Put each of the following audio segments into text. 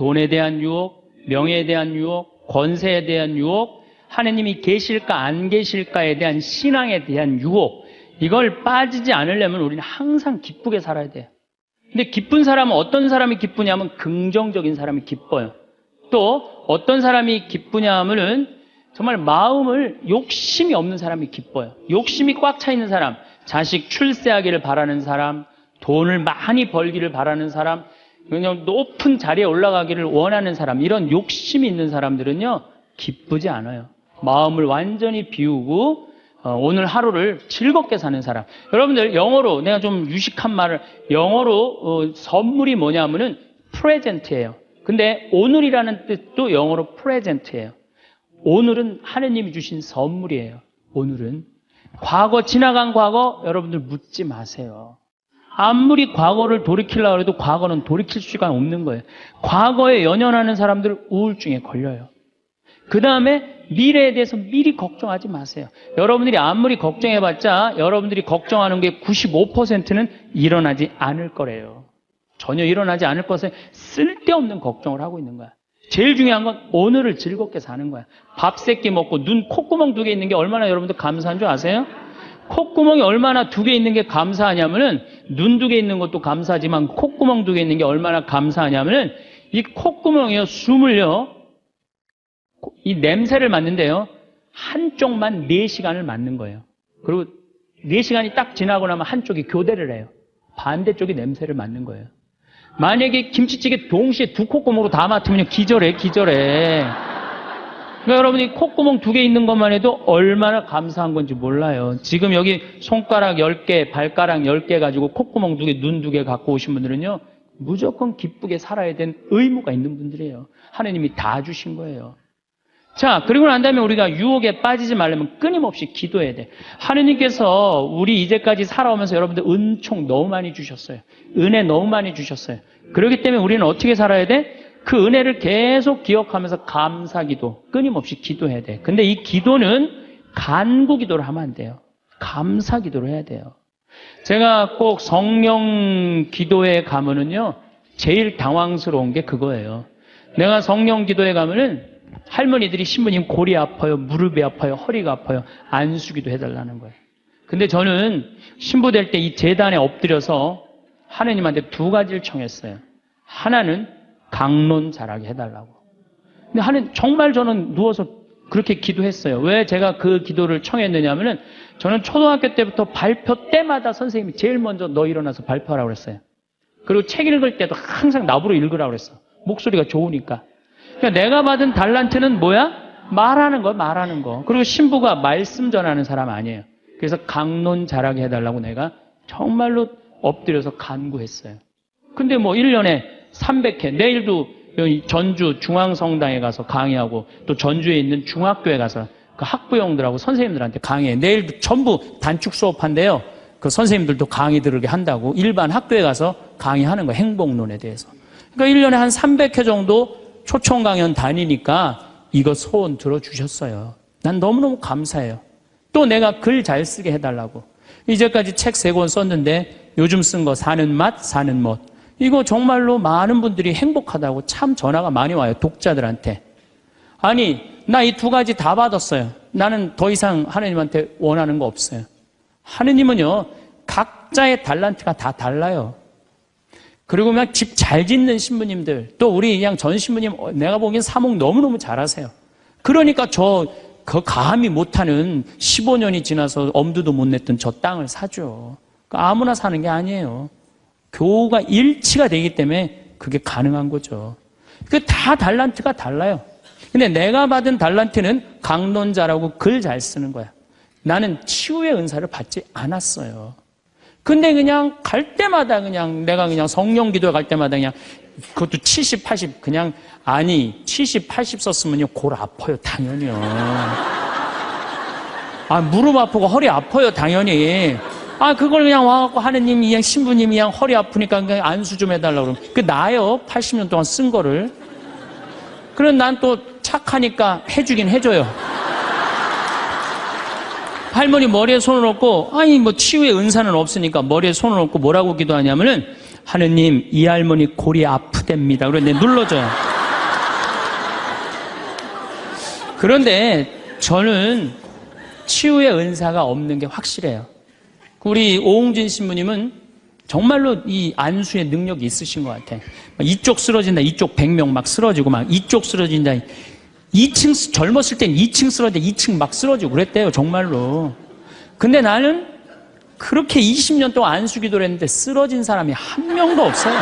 돈에 대한 유혹, 명예에 대한 유혹, 권세에 대한 유혹, 하느님이 계실까 안 계실까에 대한 신앙에 대한 유혹, 이걸 빠지지 않으려면 우리는 항상 기쁘게 살아야 돼요. 근데 기쁜 사람은 어떤 사람이 기쁘냐면 긍정적인 사람이 기뻐요. 또 어떤 사람이 기쁘냐 하면은 정말 마음을 욕심이 없는 사람이 기뻐요. 욕심이 꽉 차 있는 사람, 자식 출세하기를 바라는 사람, 돈을 많이 벌기를 바라는 사람, 그냥 높은 자리에 올라가기를 원하는 사람, 이런 욕심이 있는 사람들은요 기쁘지 않아요. 마음을 완전히 비우고 오늘 하루를 즐겁게 사는 사람. 여러분들 영어로, 내가 좀 유식한 말을, 영어로 선물이 뭐냐면은 프레젠트예요. 근데 오늘이라는 뜻도 영어로 프레젠트예요. 오늘은 하느님이 주신 선물이에요. 오늘은. 과거, 지나간 과거 여러분들 묻지 마세요. 아무리 과거를 돌이키려고 해도 과거는 돌이킬 수가 없는 거예요. 과거에 연연하는 사람들 우울증에 걸려요. 그 다음에 미래에 대해서 미리 걱정하지 마세요. 여러분들이 아무리 걱정해봤자 여러분들이 걱정하는 게 95%는 일어나지 않을 거래요. 전혀 일어나지 않을 것에 쓸데없는 걱정을 하고 있는 거야. 제일 중요한 건 오늘을 즐겁게 사는 거야. 밥 3끼 먹고 눈, 콧구멍 2개 있는 게 얼마나 여러분들 감사한 줄 아세요? 콧구멍이 얼마나 2개 있는 게 감사하냐면은, 눈 2개 있는 것도 감사하지만 콧구멍 2개 있는 게 얼마나 감사하냐면은, 이 콧구멍이요, 숨을요, 이 냄새를 맡는데요, 한쪽만 4시간을 맡는 거예요. 그리고 4시간이 딱 지나고 나면 한쪽이 교대를 해요. 반대쪽이 냄새를 맡는 거예요. 만약에 김치찌개 동시에 2 콧구멍으로 다 맡으면 기절해. 그러니까 여러분이 콧구멍 2개 있는 것만 해도 얼마나 감사한 건지 몰라요. 지금 여기 손가락 10개, 발가락 10개 가지고 콧구멍 2개, 눈 2개 갖고 오신 분들은요, 무조건 기쁘게 살아야 되는 의무가 있는 분들이에요. 하나님이 다 주신 거예요. 자, 그리고 난 다음에 우리가 유혹에 빠지지 말려면 끊임없이 기도해야 돼. 하느님께서 우리 이제까지 살아오면서 여러분들 은총 너무 많이 주셨어요. 은혜 너무 많이 주셨어요. 그렇기 때문에 우리는 어떻게 살아야 돼? 그 은혜를 계속 기억하면서 감사기도, 끊임없이 기도해야 돼. 근데 이 기도는 간구 기도를 하면 안 돼요. 감사 기도를 해야 돼요. 제가 꼭 성령 기도에 가면은요, 제일 당황스러운 게 그거예요. 내가 성령 기도에 가면은 할머니들이 신부님 골이 아파요, 무릎이 아파요, 허리가 아파요, 안수기도 해달라는 거예요. 근데 저는 신부 될 때 이 제단에 엎드려서 하느님한테 2가지를 청했어요. 하나는 강론 잘하게 해달라고. 근데 하느님, 정말 저는 누워서 그렇게 기도했어요. 왜 제가 그 기도를 청했느냐면은, 저는 초등학교 때부터 발표 때마다 선생님이 제일 먼저 너 일어나서 발표하라고 그랬어요. 그리고 책 읽을 때도 항상 나보러 읽으라고 그랬어. 목소리가 좋으니까. 그러니까 내가 받은 달란트는 뭐야? 말하는 거. 그리고 신부가 말씀 전하는 사람 아니에요. 그래서 강론 잘하게 해달라고 내가 정말로 엎드려서 간구했어요. 근데 뭐 1년에 300회, 내일도 전주 중앙성당에 가서 강의하고, 또 전주에 있는 중학교에 가서 그 학부형들하고 선생님들한테 강의해. 내일도 전부 단축 수업한대요. 그 선생님들도 강의 들으게 한다고 일반 학교에 가서 강의하는 거예요. 행복론에 대해서. 그러니까 1년에 한 300회 정도 초청 강연 다니니까 이거 소원 들어주셨어요. 난 너무너무 감사해요. 또 내가 글 잘 쓰게 해달라고. 이제까지 책 3권 썼는데 요즘 쓴 거 사는 맛, 사는 멋. 이거 정말로 많은 분들이 행복하다고 참 전화가 많이 와요. 독자들한테. 아니, 나 이 2가지 다 받았어요. 나는 더 이상 하느님한테 원하는 거 없어요. 하느님은요, 각자의 달란트가 다 달라요. 그리고 그냥 집 잘 짓는 신부님들, 또 우리 그냥 전 신부님, 내가 보기엔 사목 너무너무 잘하세요. 그러니까 그 감히 못하는 15년이 지나서 엄두도 못 냈던 저 땅을 사죠. 그러니까 아무나 사는 게 아니에요. 교우가 일치가 되기 때문에 그게 가능한 거죠. 그 다 달란트가 달라요. 근데 내가 받은 달란트는 강론 잘하고 글 잘 쓰는 거야. 나는 치유의 은사를 받지 않았어요. 근데 그냥 갈 때마다 그냥 내가 그냥 성령 기도에 갈 때마다 그냥 그것도 70, 80 그냥, 아니 70, 80 썼으면요 골 아파요 당연히요. 아, 무릎 아프고 허리 아파요 당연히. 아, 그걸 그냥 와갖고 하느님, 그냥 신부님이 그냥 허리 아프니까 그냥 안수 좀 해달라고 그러면 그 나요. 80년 동안 쓴 거를. 그럼 난 또 착하니까 해주긴 해줘요. 할머니 머리에 손을 얹고, 아니 뭐 치유의 은사는 없으니까 머리에 손을 얹고 뭐라고 기도하냐면은, 하느님, 이 할머니 골이 아프답니다. 그런데 눌러줘요. 그런데 저는 치유의 은사가 없는 게 확실해요. 우리 오홍진 신부님은 정말로 이 안수의 능력이 있으신 것 같아. 이쪽 쓰러진다, 이쪽 100명 막 쓰러지고, 막 이쪽 쓰러진다. 2층, 젊었을 땐 2층 쓰러진다, 2층 막 쓰러지고 그랬대요, 정말로. 근데 나는 그렇게 20년 동안 안수 기도를 했는데 쓰러진 사람이 한 명도 없어요.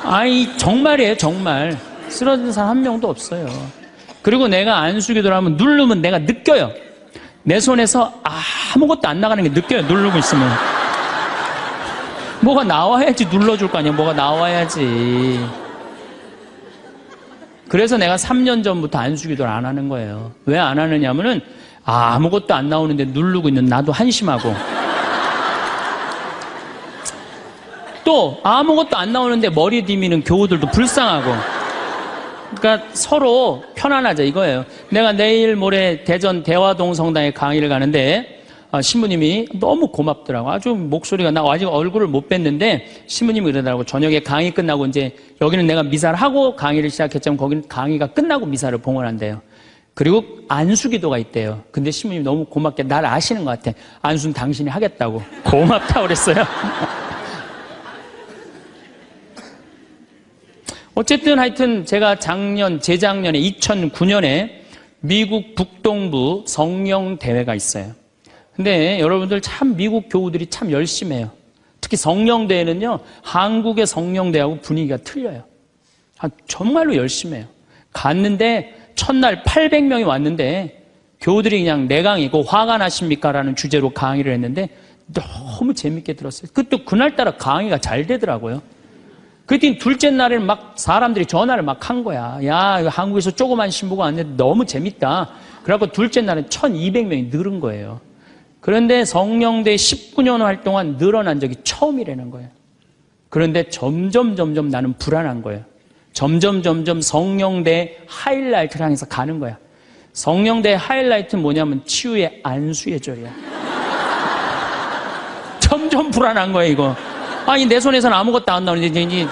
아이, 정말이에요, 정말. 쓰러진 사람 한 명도 없어요. 그리고 내가 안수 기도를 하면 누르면 내가 느껴요. 내 손에서 아무것도 안 나가는 게 느껴요, 누르고 있으면. 뭐가 나와야지 눌러줄 거 아니야. 뭐가 나와야지. 그래서 내가 3년 전부터 안수기도를 안 하는 거예요. 왜 안 하느냐면은 아무것도 안 나오는데 누르고 있는 나도 한심하고, 또 아무것도 안 나오는데 머리 디미는 교우들도 불쌍하고. 그러니까 서로 편안하자 이거예요. 내가 내일 모레 대전 대화동 성당에 강의를 가는데 신부님이 너무 고맙더라고. 아주 목소리가, 나 아직 얼굴을 못 뵀는데 신부님이 그러더라고. 저녁에 강의 끝나고 이제 여기는 내가 미사를 하고 강의를 시작했지만 거기는 강의가 끝나고 미사를 봉헌한대요. 그리고 안수기도가 있대요. 근데 신부님이 너무 고맙게 날 아시는 것 같아. 안수는 당신이 하겠다고. 고맙다고 그랬어요. 어쨌든 하여튼 제가 재작년에 2009년에 미국 북동부 성령대회가 있어요. 근데 여러분들 참 미국 교우들이 참 열심히 해요. 특히 성령대회는요, 한국의 성령대회하고 분위기가 틀려요. 정말로 열심히 해요. 갔는데 첫날 800명이 왔는데 교우들이 그냥 내 강의고 화가 나십니까? 라는 주제로 강의를 했는데 너무 재밌게 들었어요. 또 그날따라 강의가 잘 되더라고요. 그랬더니 둘째 날에는 막 사람들이 전화를 막 한 거야. 야, 한국에서 조그만 신부가 왔는데 너무 재밌다. 그래갖고 둘째 날은 1200명이 늘은 거예요. 그런데 성령대 19년 활동한 늘어난 적이 처음이라는 거예요. 그런데 점점 나는 불안한 거예요. 점점 성령대 하이라이트를 향해서 가는 거야. 성령대 하이라이트는 뭐냐면 치유의 안수의 절이야. 점점 불안한 거야, 이거. 아니, 내 손에서는 아무것도 안 나오는데 이제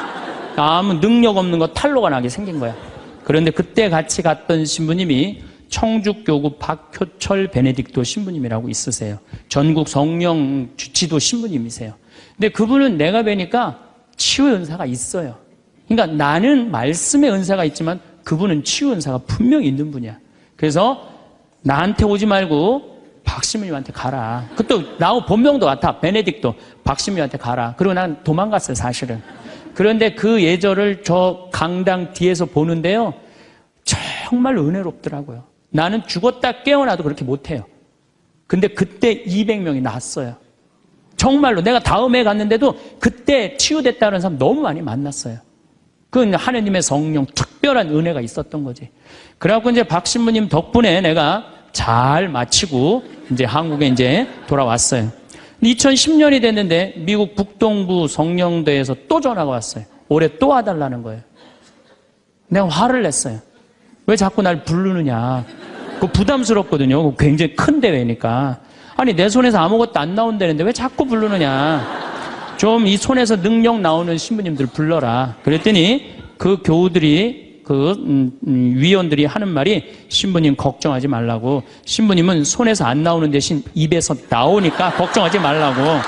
아무 능력 없는 거 탈로가 나게 생긴 거야. 그런데 그때 같이 갔던 신부님이 청주교구 박효철 베네딕토 신부님이라고 있으세요. 전국 성령 지도 신부님이세요. 근데 그분은 내가 뵈니까 치유의 은사가 있어요. 그러니까 나는 말씀의 은사가 있지만 그분은 치유 은사가 분명히 있는 분이야. 그래서 나한테 오지 말고 박신부님한테 가라. 그것도 나하고 본명도 같아. 베네딕토. 박신부님한테 가라. 그리고 난 도망갔어요, 사실은. 그런데 그 예절을 저 강당 뒤에서 보는데요, 정말 은혜롭더라고요. 나는 죽었다 깨어나도 그렇게 못해요. 근데 그때 200명이 났어요. 정말로. 내가 다음에 갔는데도 그때 치유됐다는 사람 너무 많이 만났어요. 그건 하느님의 성령 특별한 은혜가 있었던 거지. 그래갖고 이제 박신부님 덕분에 내가 잘 마치고 이제 한국에 이제 돌아왔어요. 2010년이 됐는데 미국 북동부 성령대에서 또 전화가 왔어요. 올해 또 와달라는 거예요. 내가 화를 냈어요. 왜 자꾸 날 부르느냐. 그거 부담스럽거든요. 굉장히 큰 대회니까. 아니, 내 손에서 아무것도 안 나온다는데 왜 자꾸 부르느냐. 좀 이 손에서 능력 나오는 신부님들 불러라. 그랬더니 그 교우들이 위원들이 하는 말이 신부님 걱정하지 말라고. 신부님은 손에서 안 나오는 대신 입에서 나오니까 걱정하지 말라고.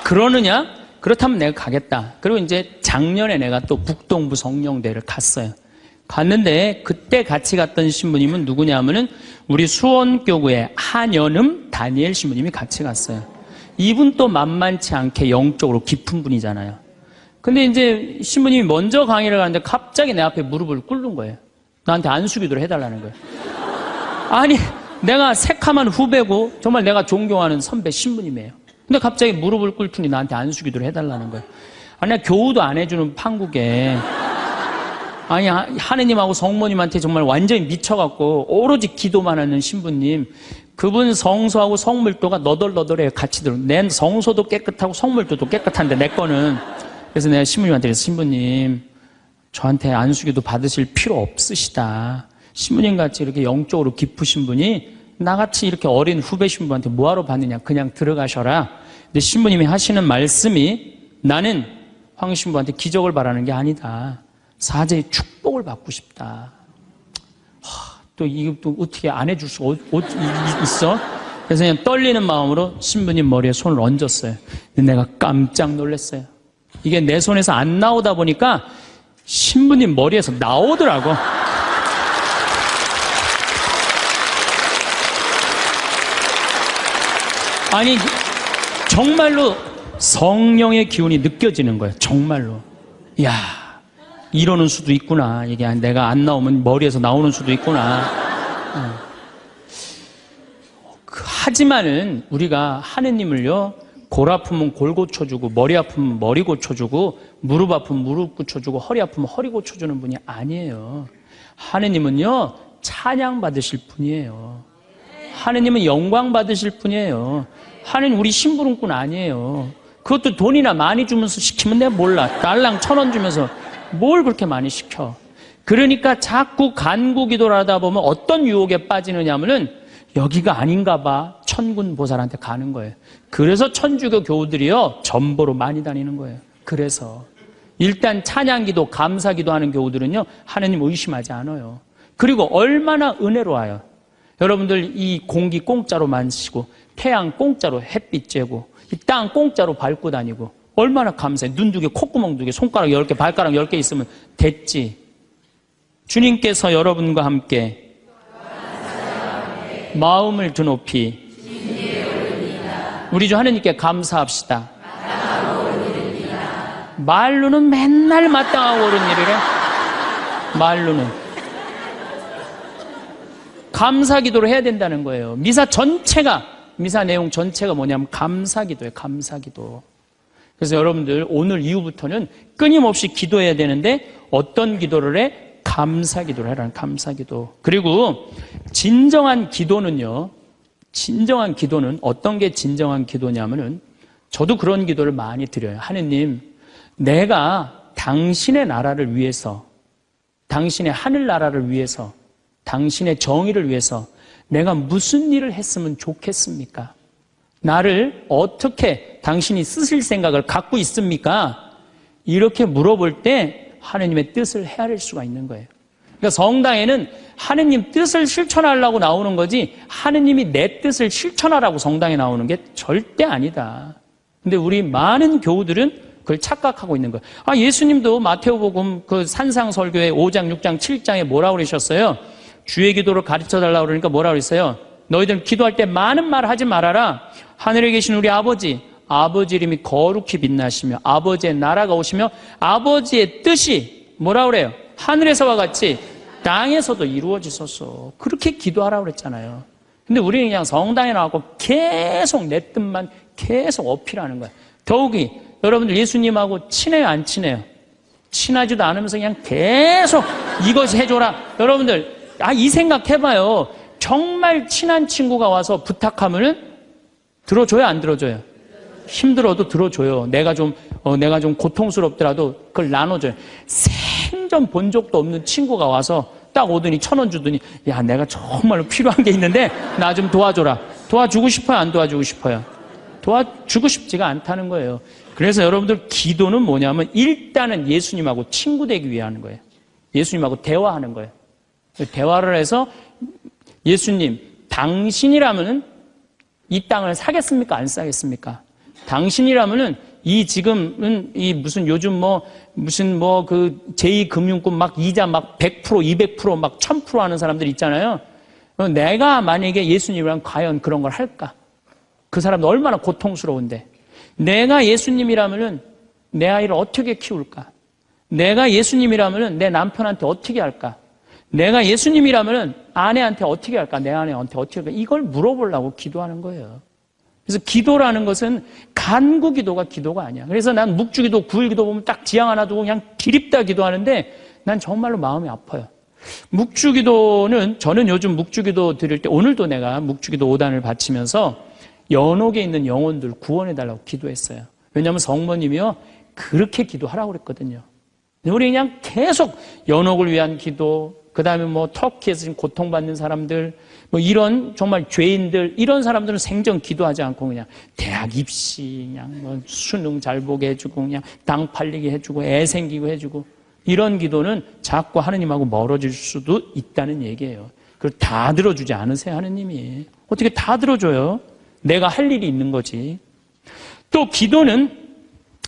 그러느냐? 그렇다면 내가 가겠다. 그리고 이제 작년에 내가 또 북동부 성령대를 갔어요. 갔는데 그때 같이 갔던 신부님은 누구냐면은 우리 수원교구의 한연음 다니엘 신부님이 같이 갔어요. 이분 또 만만치 않게 영적으로 깊은 분이잖아요. 근데 이제 신부님이 먼저 강의를 가는데 갑자기 내 앞에 무릎을 꿇는 거예요. 나한테 안수기도를 해달라는 거예요. 아니, 내가 새카만 후배고 정말 내가 존경하는 선배 신부님이에요. 근데 갑자기 무릎을 꿇더니 나한테 안수기도를 해달라는 거예요. 아니, 나 교우도 안 해주는 판국에. 아니, 하느님하고 성모님한테 정말 완전히 미쳐갖고 오로지 기도만 하는 신부님. 그분 성소하고 성물도가 너덜너덜해요. 같이 들어. 내 성소도 깨끗하고 성물도도 깨끗한데 내 거는. 그래서 내가 신부님한테 그래서 신부님, 저한테 안수기도 받으실 필요 없으시다. 신부님 같이 이렇게 영적으로 깊으신 분이 나같이 이렇게 어린 후배 신부한테 뭐하러 받느냐, 그냥 들어가셔라. 근데 신부님이 하시는 말씀이 나는 황 신부한테 기적을 바라는 게 아니다. 사제의 축복을 받고 싶다. 또 이거 또 어떻게 안 해줄 수가 있어? 그래서 그냥 떨리는 마음으로 신부님 머리에 손을 얹었어요. 근데 내가 깜짝 놀랐어요. 이게 내 손에서 안 나오다 보니까 신부님 머리에서 나오더라고. 아니, 정말로 성령의 기운이 느껴지는 거예요. 정말로. 이야, 이러는 수도 있구나. 이게 내가 안 나오면 머리에서 나오는 수도 있구나. 하지만은 우리가 하느님을요, 골 아프면 골 고쳐주고, 머리 아프면 머리 고쳐주고, 무릎 아프면 무릎 고쳐주고, 허리 아프면 허리 고쳐주는 분이 아니에요. 하느님은요, 찬양 받으실 분이에요. 하느님은 영광 받으실 분이에요. 하느님 우리 심부름꾼 아니에요. 그것도 돈이나 많이 주면서 시키면 내가 몰라. 달랑 1,000원 주면서 뭘 그렇게 많이 시켜. 그러니까 자꾸 간구 기도를 하다 보면 어떤 유혹에 빠지느냐 하면은 여기가 아닌가 봐. 천군 보살한테 가는 거예요. 그래서 천주교 교우들이요, 전보로 많이 다니는 거예요. 그래서 일단 찬양기도, 감사기도 하는 교우들은요, 하느님 의심하지 않아요. 그리고 얼마나 은혜로워요. 여러분들 이 공기 공짜로 마시고, 태양 공짜로 햇빛 쬐고, 이 땅 공짜로 밟고 다니고, 얼마나 감사해. 눈 2개, 콧구멍 2개, 손가락 10개, 발가락 10개 있으면 됐지. 주님께서 여러분과 함께 마음을 드높이 우리 주 하느님께 감사합시다. 말로는 맨날 마땅하고 옳은 일이래. 말로는 감사 기도를 해야 된다는 거예요. 미사 내용 전체가 뭐냐면 감사 기도예요. 감사 기도. 그래서 여러분들 오늘 이후부터는 끊임없이 기도해야 되는데 어떤 기도를 해? 감사 기도를 해라는 감사 기도. 그리고 진정한 기도는요, 진정한 기도는 어떤 게 진정한 기도냐면은 저도 그런 기도를 많이 드려요. 하느님, 내가 당신의 나라를 위해서, 당신의 하늘나라를 위해서, 당신의 정의를 위해서 내가 무슨 일을 했으면 좋겠습니까? 나를 어떻게 당신이 쓰실 생각을 갖고 있습니까? 이렇게 물어볼 때 하느님의 뜻을 헤아릴 수가 있는 거예요. 그러니까 성당에는 하느님 뜻을 실천하려고 나오는 거지 하느님이 내 뜻을 실천하라고 성당에 나오는 게 절대 아니다. 근데 우리 많은 교우들은 그걸 착각하고 있는 거예요. 예수님도 마태오복음 그 산상설교의 5장, 6장, 7장에 뭐라고 그러셨어요? 주의 기도를 가르쳐달라고 그러니까 뭐라고 그랬어요? 너희들 기도할 때 많은 말 하지 말아라. 하늘에 계신 우리 아버지 이름이 거룩히 빛나시며 아버지의 나라가 오시며 아버지의 뜻이 뭐라고 그래요? 하늘에서와 같이 땅에서도 이루어지소서. 그렇게 기도하라고 그랬잖아요. 근데 우리는 그냥 성당에 나와서 계속 내 뜻만 계속 어필하는 거예요. 더욱이 여러분들 예수님하고 친해요, 안 친해요? 친하지도 않으면서 그냥 계속 이것이 해줘라. 여러분들 이 생각 해봐요. 정말 친한 친구가 와서 부탁하면은 들어줘요, 안 들어줘요? 힘들어도 들어줘요. 내가 좀 고통스럽더라도 그걸 나눠줘요. 생전 본 적도 없는 친구가 와서 딱 오더니 1,000원 주더니 야, 내가 정말로 필요한 게 있는데 나 좀 도와줘라. 도와주고 싶어요, 안 도와주고 싶어요? 도와주고 싶지가 않다는 거예요. 그래서 여러분들 기도는 뭐냐면 일단은 예수님하고 친구 되기 위해 하는 거예요. 예수님하고 대화하는 거예요. 대화를 해서 예수님, 당신이라면은 이 땅을 사겠습니까? 안 사겠습니까? 당신이라면은 지금은 무슨 요즘 그 제2금융권 막 이자 막 100%, 200%, 막 1000% 하는 사람들 있잖아요. 내가 만약에 예수님이라면 과연 그런 걸 할까? 그 사람도 얼마나 고통스러운데. 내가 예수님이라면은 내 아이를 어떻게 키울까? 내가 예수님이라면은 내 남편한테 어떻게 할까? 내가 예수님이라면은 아내한테 어떻게 할까? 내 아내한테 어떻게 할까? 이걸 물어보려고 기도하는 거예요. 그래서 기도라는 것은 간구 기도가 기도가 아니야. 그래서 난 묵주기도, 구일기도 보면 딱 지향 하나 두고 그냥 기립다 기도하는데 난 정말로 마음이 아파요. 묵주기도는 저는 요즘 묵주기도 드릴 때 오늘도 내가 묵주기도 5단을 바치면서 연옥에 있는 영혼들 구원해달라고 기도했어요. 왜냐하면 성모님이요 그렇게 기도하라고 그랬거든요. 우리 그냥 계속 연옥을 위한 기도, 그 다음에 뭐 터키에서 지금 고통받는 사람들, 뭐 이런 정말 죄인들, 이런 사람들은 생전 기도하지 않고 그냥 대학 입시, 그냥 뭐 수능 잘 보게 해주고, 그냥 당 팔리게 해주고, 애 생기고 해주고, 이런 기도는 자꾸 하느님하고 멀어질 수도 있다는 얘기예요. 그걸 다 들어주지 않으세요, 하느님이. 어떻게 다 들어줘요? 내가 할 일이 있는 거지. 또 기도는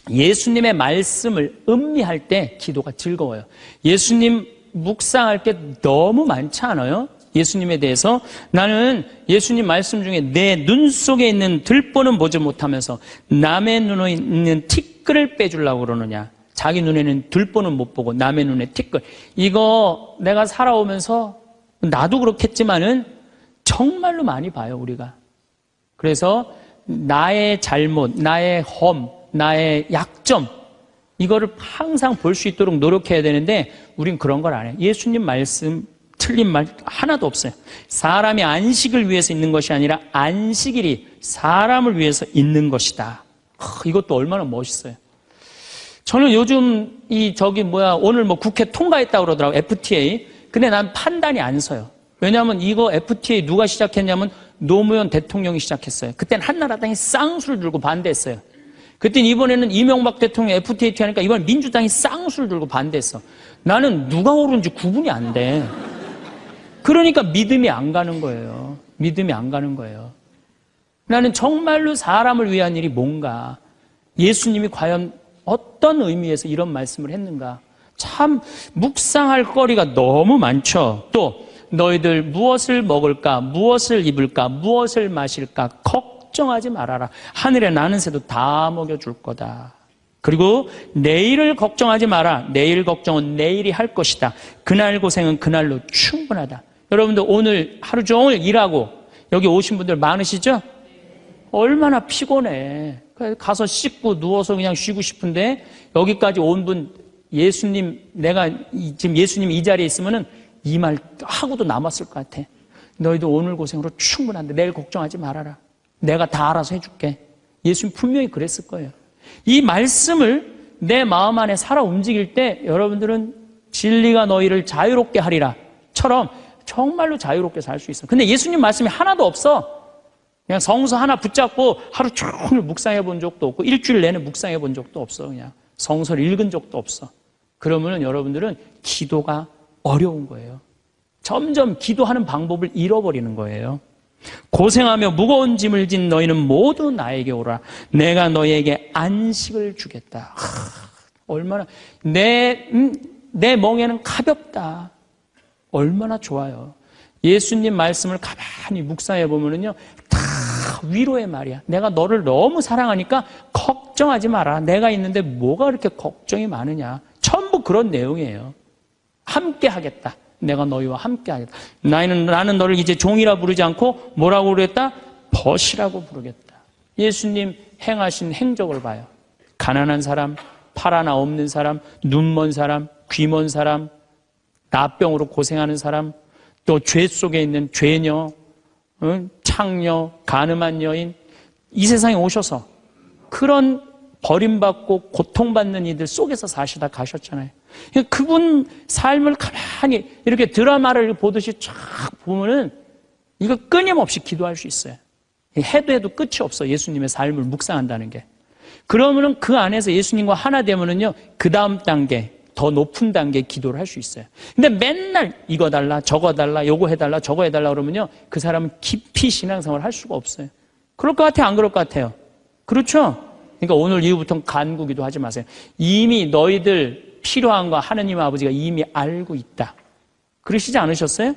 예수님의 말씀을 음미할 때 기도가 즐거워요. 예수님 묵상할 게 너무 많지 않아요? 예수님에 대해서 나는 예수님 말씀 중에 내 눈 속에 있는 들보는 보지 못하면서 남의 눈에 있는 티끌을 빼주려고 그러느냐. 자기 눈에는 들보는 못 보고 남의 눈에 티끌. 이거 내가 살아오면서 나도 그렇겠지만은 정말로 많이 봐요, 우리가. 그래서 나의 잘못, 나의 험, 나의 약점, 이거를 항상 볼 수 있도록 노력해야 되는데 우린 그런 걸 안 해요. 예수님 말씀 틀린 말 하나도 없어요. 사람이 안식을 위해서 있는 것이 아니라 안식일이 사람을 위해서 있는 것이다. 이것도 얼마나 멋있어요. 저는 요즘 오늘 뭐 국회 통과했다고 그러더라고요. FTA. 근데 난 판단이 안 서요. 왜냐하면 이거 FTA 누가 시작했냐면 노무현 대통령이 시작했어요. 그때는 한나라당이 쌍수를 들고 반대했어요. 그때 이번에는 이명박 대통령 FTA 하니까 이번 민주당이 쌍수를 들고 반대했어. 나는 누가 옳은지 구분이 안 돼. 그러니까 믿음이 안 가는 거예요. 믿음이 안 가는 거예요. 나는 정말로 사람을 위한 일이 뭔가, 예수님이 과연 어떤 의미에서 이런 말씀을 했는가, 참 묵상할 거리가 너무 많죠. 또 너희들 무엇을 먹을까, 무엇을 입을까, 무엇을 마실까 걱정하지 말아라. 하늘에 나는 새도 다 먹여줄 거다. 그리고 내일을 걱정하지 마라. 내일 걱정은 내일이 할 것이다. 그날 고생은 그날로 충분하다. 여러분들 오늘 하루 종일 일하고 여기 오신 분들 많으시죠? 얼마나 피곤해. 가서 씻고 누워서 그냥 쉬고 싶은데 여기까지 온 분, 예수님, 내가 지금 예수님 이 자리에 있으면은 이 말 하고도 남았을 것 같아. 너희도 오늘 고생으로 충분한데 내일 걱정하지 말아라. 내가 다 알아서 해줄게. 예수님 분명히 그랬을 거예요. 이 말씀을 내 마음 안에 살아 움직일 때 여러분들은 진리가 너희를 자유롭게 하리라 처럼 정말로 자유롭게 살 수 있어. 근데 예수님 말씀이 하나도 없어. 그냥 성서 하나 붙잡고 하루 종일 묵상해 본 적도 없고 일주일 내내 묵상해 본 적도 없어. 그냥 성서를 읽은 적도 없어. 그러면 여러분들은 기도가 어려운 거예요. 점점 기도하는 방법을 잃어버리는 거예요. 고생하며 무거운 짐을 진 너희는 모두 나에게 오라. 내가 너희에게 안식을 주겠다. 얼마나 내 멍에는 가볍다. 얼마나 좋아요. 예수님 말씀을 가만히 묵상해 보면은요, 다 위로의 말이야. 내가 너를 너무 사랑하니까 걱정하지 마라. 내가 있는데 뭐가 그렇게 걱정이 많으냐. 전부 그런 내용이에요. 함께 하겠다. 내가 너희와 함께 하겠다. 나는 너를 이제 종이라 부르지 않고 뭐라고 그랬다? 벗이라고 부르겠다. 예수님 행하신 행적을 봐요. 가난한 사람, 팔 하나 없는 사람, 눈 먼 사람, 귀 먼 사람, 나병으로 고생하는 사람, 또 죄 속에 있는 죄녀, 창녀, 가늠한 여인, 이 세상에 오셔서 그런 버림받고 고통받는 이들 속에서 사시다 가셨잖아요. 그분 삶을 가만히 이렇게 드라마를 보듯이 쫙 보면은 이거 끊임없이 기도할 수 있어요. 해도 끝이 없어. 예수님의 삶을 묵상한다는 게. 그러면은 그 안에서 예수님과 하나 되면은요, 그 다음 단계, 더 높은 단계 기도를 할 수 있어요. 근데 맨날 이거 달라, 저거 달라, 요거 해달라, 저거 해달라 그러면요, 그 사람은 깊이 신앙생활을 할 수가 없어요. 그럴 것 같아요? 안 그럴 것 같아요? 그렇죠? 그러니까 오늘 이후부터는 간구기도 하지 마세요. 이미 너희들 필요한 거 하느님 아버지가 이미 알고 있다. 그러시지 않으셨어요?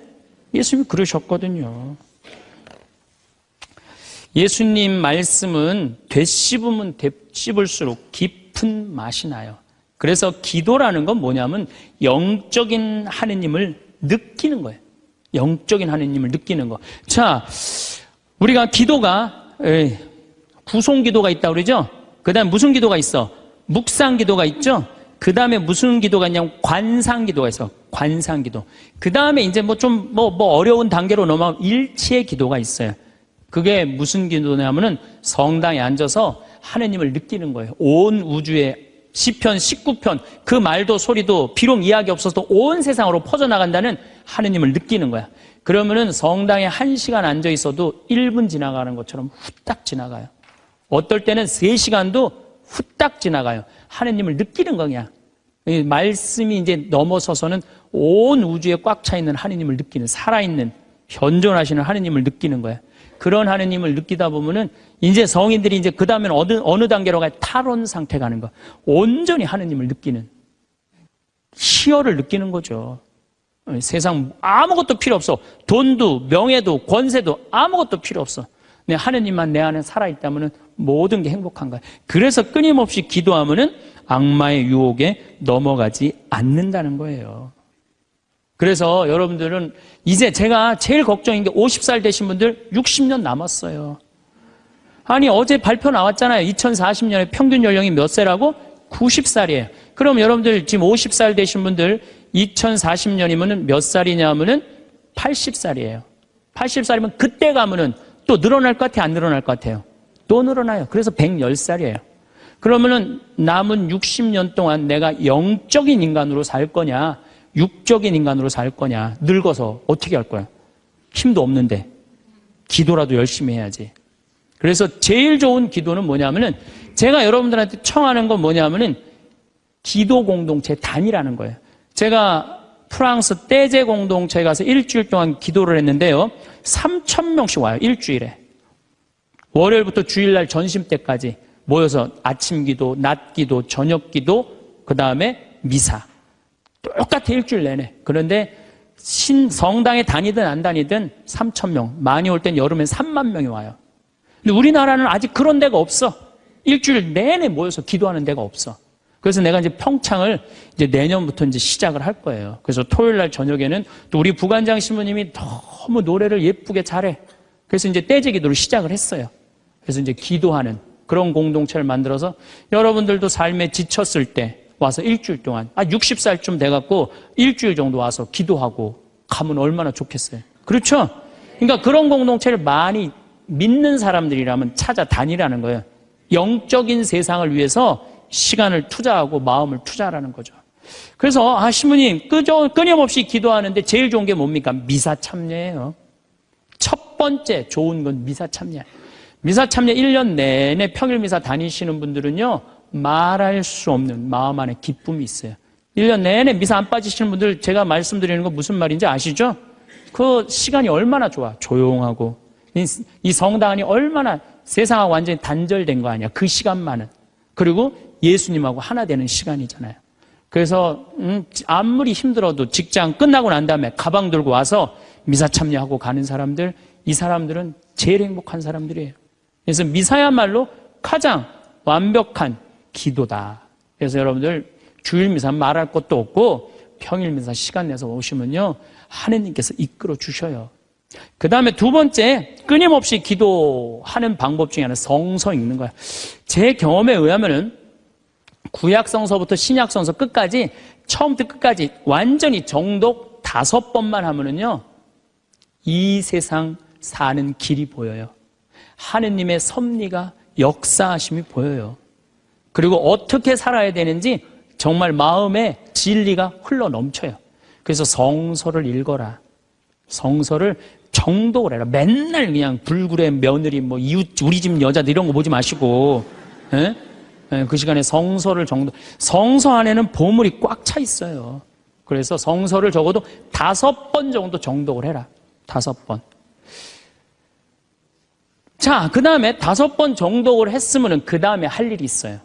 예수님이 그러셨거든요. 예수님 말씀은 되씹으면 되씹을수록 깊은 맛이 나요. 그래서 기도라는 건 뭐냐면 영적인 하느님을 느끼는 거예요. 영적인 하느님을 느끼는 거. 자, 우리가 기도가 구송 기도가 있다고 그러죠? 그 다음에 무슨 기도가 있어? 묵상 기도가 있죠? 그 다음에 무슨 기도가 있냐면 관상 기도가 있어. 관상 기도. 그 다음에 이제 어려운 단계로 넘어가면 일치의 기도가 있어요. 그게 무슨 기도냐면은 성당에 앉아서 하느님을 느끼는 거예요. 온 우주에 시편 19편 그 말도 소리도 비록 이야기 없어도 온 세상으로 퍼져나간다는 하느님을 느끼는 거야. 그러면은 성당에 1시간 앉아 있어도 1분 지나가는 것처럼 후딱 지나가요. 어떨 때는 3시간도 후딱 지나가요. 하느님을 느끼는 거냐. 이 말씀이 이제 넘어서서는 온 우주에 꽉 차 있는 하느님을 느끼는, 살아있는, 현존하시는 하느님을 느끼는 거야. 그런 하느님을 느끼다 보면은 이제 성인들이 이제 그 다음에는 어느 단계로 가요? 탈원 상태 가는 거. 온전히 하느님을 느끼는, 희열을 느끼는 거죠. 세상 아무것도 필요 없어. 돈도, 명예도, 권세도 아무것도 필요 없어. 근데 하느님만 내 안에 살아있다면은 모든 게 행복한 거야. 그래서 끊임없이 기도하면은 악마의 유혹에 넘어가지 않는다는 거예요. 그래서 여러분들은 이제 제가 제일 걱정인 게 50살 되신 분들 60년 남았어요. 아니 어제 발표 나왔잖아요. 2040년에 평균 연령이 몇 세라고? 90살이에요. 그럼 여러분들 지금 50살 되신 분들 2040년이면 몇 살이냐 하면은 80살이에요. 80살이면 그때 가면은 또 늘어날 것 같아요? 안 늘어날 것 같아요? 또 늘어나요. 그래서 110살이에요. 그러면은 남은 60년 동안 내가 영적인 인간으로 살 거냐, 육적인 인간으로 살 거냐, 늙어서 어떻게 할 거야? 힘도 없는데 기도라도 열심히 해야지. 그래서 제일 좋은 기도는 뭐냐면은 제가 여러분들한테 청하는 건 뭐냐면은 기도 공동체 단위라는 거예요. 제가 프랑스 떼제 공동체에 가서 일주일 동안 기도를 했는데요. 3,000명씩 와요. 일주일에. 월요일부터 주일날 전심 때까지 모여서 아침 기도, 낮 기도, 저녁 기도, 그 다음에 미사. 똑같아 일주일 내내. 그런데 성당에 다니든 안 다니든 3,000명. 많이 올 땐 여름엔 3만 명이 와요. 근데 우리나라는 아직 그런 데가 없어. 일주일 내내 모여서 기도하는 데가 없어. 그래서 내가 이제 평창을 이제 내년부터 이제 시작을 할 거예요. 그래서 토요일 날 저녁에는 또 우리 부관장 신부님이 너무 노래를 예쁘게 잘해. 그래서 이제 떼제 기도를 시작을 했어요. 그래서 이제 기도하는 그런 공동체를 만들어서 여러분들도 삶에 지쳤을 때 와서 일주일 동안 60살쯤 돼갖고 일주일 정도 와서 기도하고 가면 얼마나 좋겠어요. 그렇죠? 그러니까 그런 공동체를 많이 믿는 사람들이라면 찾아다니라는 거예요. 영적인 세상을 위해서 시간을 투자하고 마음을 투자하라는 거죠. 그래서 신부님 끊임없이 기도하는데 제일 좋은 게 뭡니까? 미사 참여예요. 첫 번째 좋은 건 미사 참여. 미사 참여 1년 내내 평일 미사 다니시는 분들은요 말할 수 없는 마음 안에 기쁨이 있어요. 1년 내내 미사 안 빠지시는 분들 제가 말씀드리는 거 무슨 말인지 아시죠? 그 시간이 얼마나 좋아. 조용하고 이 성당 안이 얼마나 세상하고 완전히 단절된 거 아니야. 그 시간만은. 그리고 예수님하고 하나 되는 시간이잖아요. 그래서 아무리 힘들어도 직장 끝나고 난 다음에 가방 들고 와서 미사 참여하고 가는 사람들, 이 사람들은 제일 행복한 사람들이에요. 그래서 미사야말로 가장 완벽한 기도다. 그래서 여러분들 주일 미사 말할 것도 없고 평일 미사 시간 내서 오시면요 하느님께서 이끌어 주셔요. 그 다음에 두 번째 끊임없이 기도하는 방법 중에 하나는 성서 읽는 거야. 제 경험에 의하면은 구약성서부터 신약성서 끝까지 처음부터 끝까지 완전히 정독 5번만 하면은요 이 세상 사는 길이 보여요. 하느님의 섭리가 역사하심이 보여요. 그리고 어떻게 살아야 되는지 정말 마음에 진리가 흘러 넘쳐요. 그래서 성서를 읽어라. 성서를 정독을 해라. 맨날 그냥 불굴의 며느리, 뭐 이웃, 우리 집 여자들 이런 거 보지 마시고, 예? 그 시간에 성서를 성서 안에는 보물이 꽉 차 있어요. 그래서 성서를 적어도 5번 정도 정독을 해라. 5번. 자, 그 다음에 5번 정독을 했으면 그 다음에 할 일이 있어요.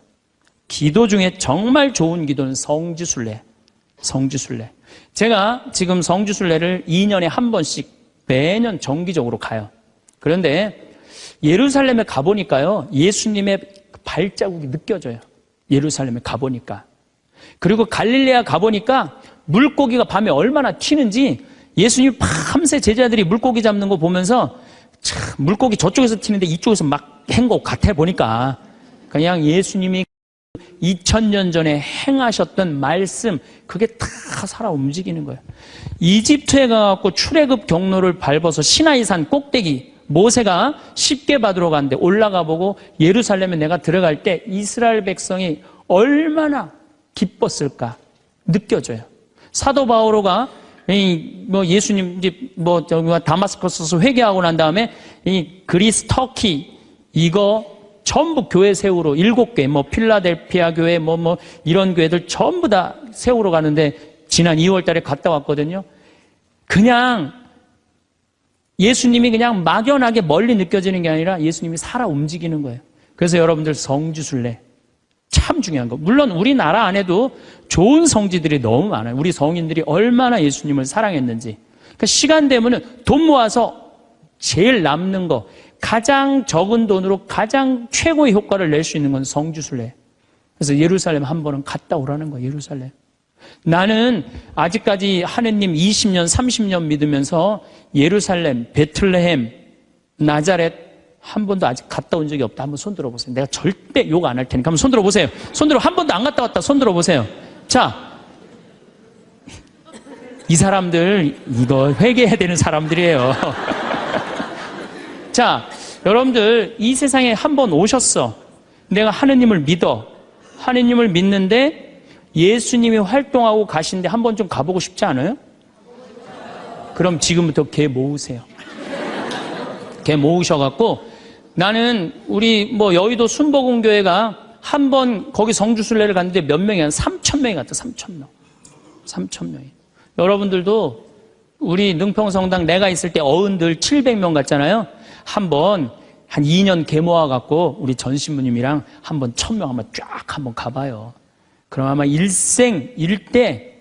기도 중에 정말 좋은 기도는 성지순례. 성지순례. 제가 지금 성지순례를 2년에 한 번씩 매년 정기적으로 가요. 그런데 예루살렘에 가보니까요, 예수님의 발자국이 느껴져요. 예루살렘에 가보니까. 그리고 갈릴레아 가보니까 물고기가 밤에 얼마나 튀는지 예수님이 밤새 제자들이 물고기 잡는 거 보면서 참 물고기 저쪽에서 튀는데 이쪽에서 막 한 거 같아 보니까 그냥 예수님이 2000년 전에 행하셨던 말씀 그게 다 살아 움직이는 거예요. 이집트에 가갖고 출애굽 경로를 밟아서 시나이산 꼭대기 모세가 십계 받으러 갔는데 올라가 보고 예루살렘에 내가 들어갈 때 이스라엘 백성이 얼마나 기뻤을까 느껴져요. 사도 바오로가 뭐 예수님 이제 뭐 다마스커스에서 회개하고 난 다음에 이 그리스, 터키 이거 전부 교회 세우러 7개, 뭐 필라델피아 교회 뭐 이런 교회들 전부 다 세우러 가는데 지난 2월 달에 갔다 왔거든요. 그냥 예수님이 그냥 막연하게 멀리 느껴지는 게 아니라 예수님이 살아 움직이는 거예요. 그래서 여러분들 성지순례 참 중요한 거. 물론 우리나라 안에도 좋은 성지들이 너무 많아요. 우리 성인들이 얼마나 예수님을 사랑했는지. 그러니까 시간 되면은 돈 모아서 제일 남는 거, 가장 적은 돈으로 가장 최고의 효과를 낼 수 있는 건 성지순례. 그래서 예루살렘 한 번은 갔다 오라는 거예요. 예루살렘. 나는 아직까지 하느님 20년, 30년 믿으면서 예루살렘, 베틀레헴, 나자렛 한 번도 아직 갔다 온 적이 없다. 한번 손 들어보세요. 내가 절대 욕 안 할 테니까 한번 손 들어보세요. 손 들어. 한 번도 안 갔다 왔다. 손 들어보세요. 자, 이 사람들 이거 회개해야 되는 사람들이에요. 자, 여러분들 이 세상에 한 번 오셨어. 내가 하느님을 믿어. 하느님을 믿는데 예수님이 활동하고 가시는데 한 번 좀 가보고 싶지 않아요? 그럼 지금부터 개 모으세요. 개 모으셔갖고 나는 우리 뭐 여의도 순복음교회가 한 번 거기 성주순례를 갔는데 몇 명이 한 3,000명이 갔다. 3,000명. 3,000명이. 여러분들도 우리 능평성당 내가 있을 때 어른들 700명 갔잖아요. 한번 한 2년 개 모아갖고 우리 전신부님이랑 한번 1,000명 한번 쫙 한번 가봐요. 그럼 아마 일생 일대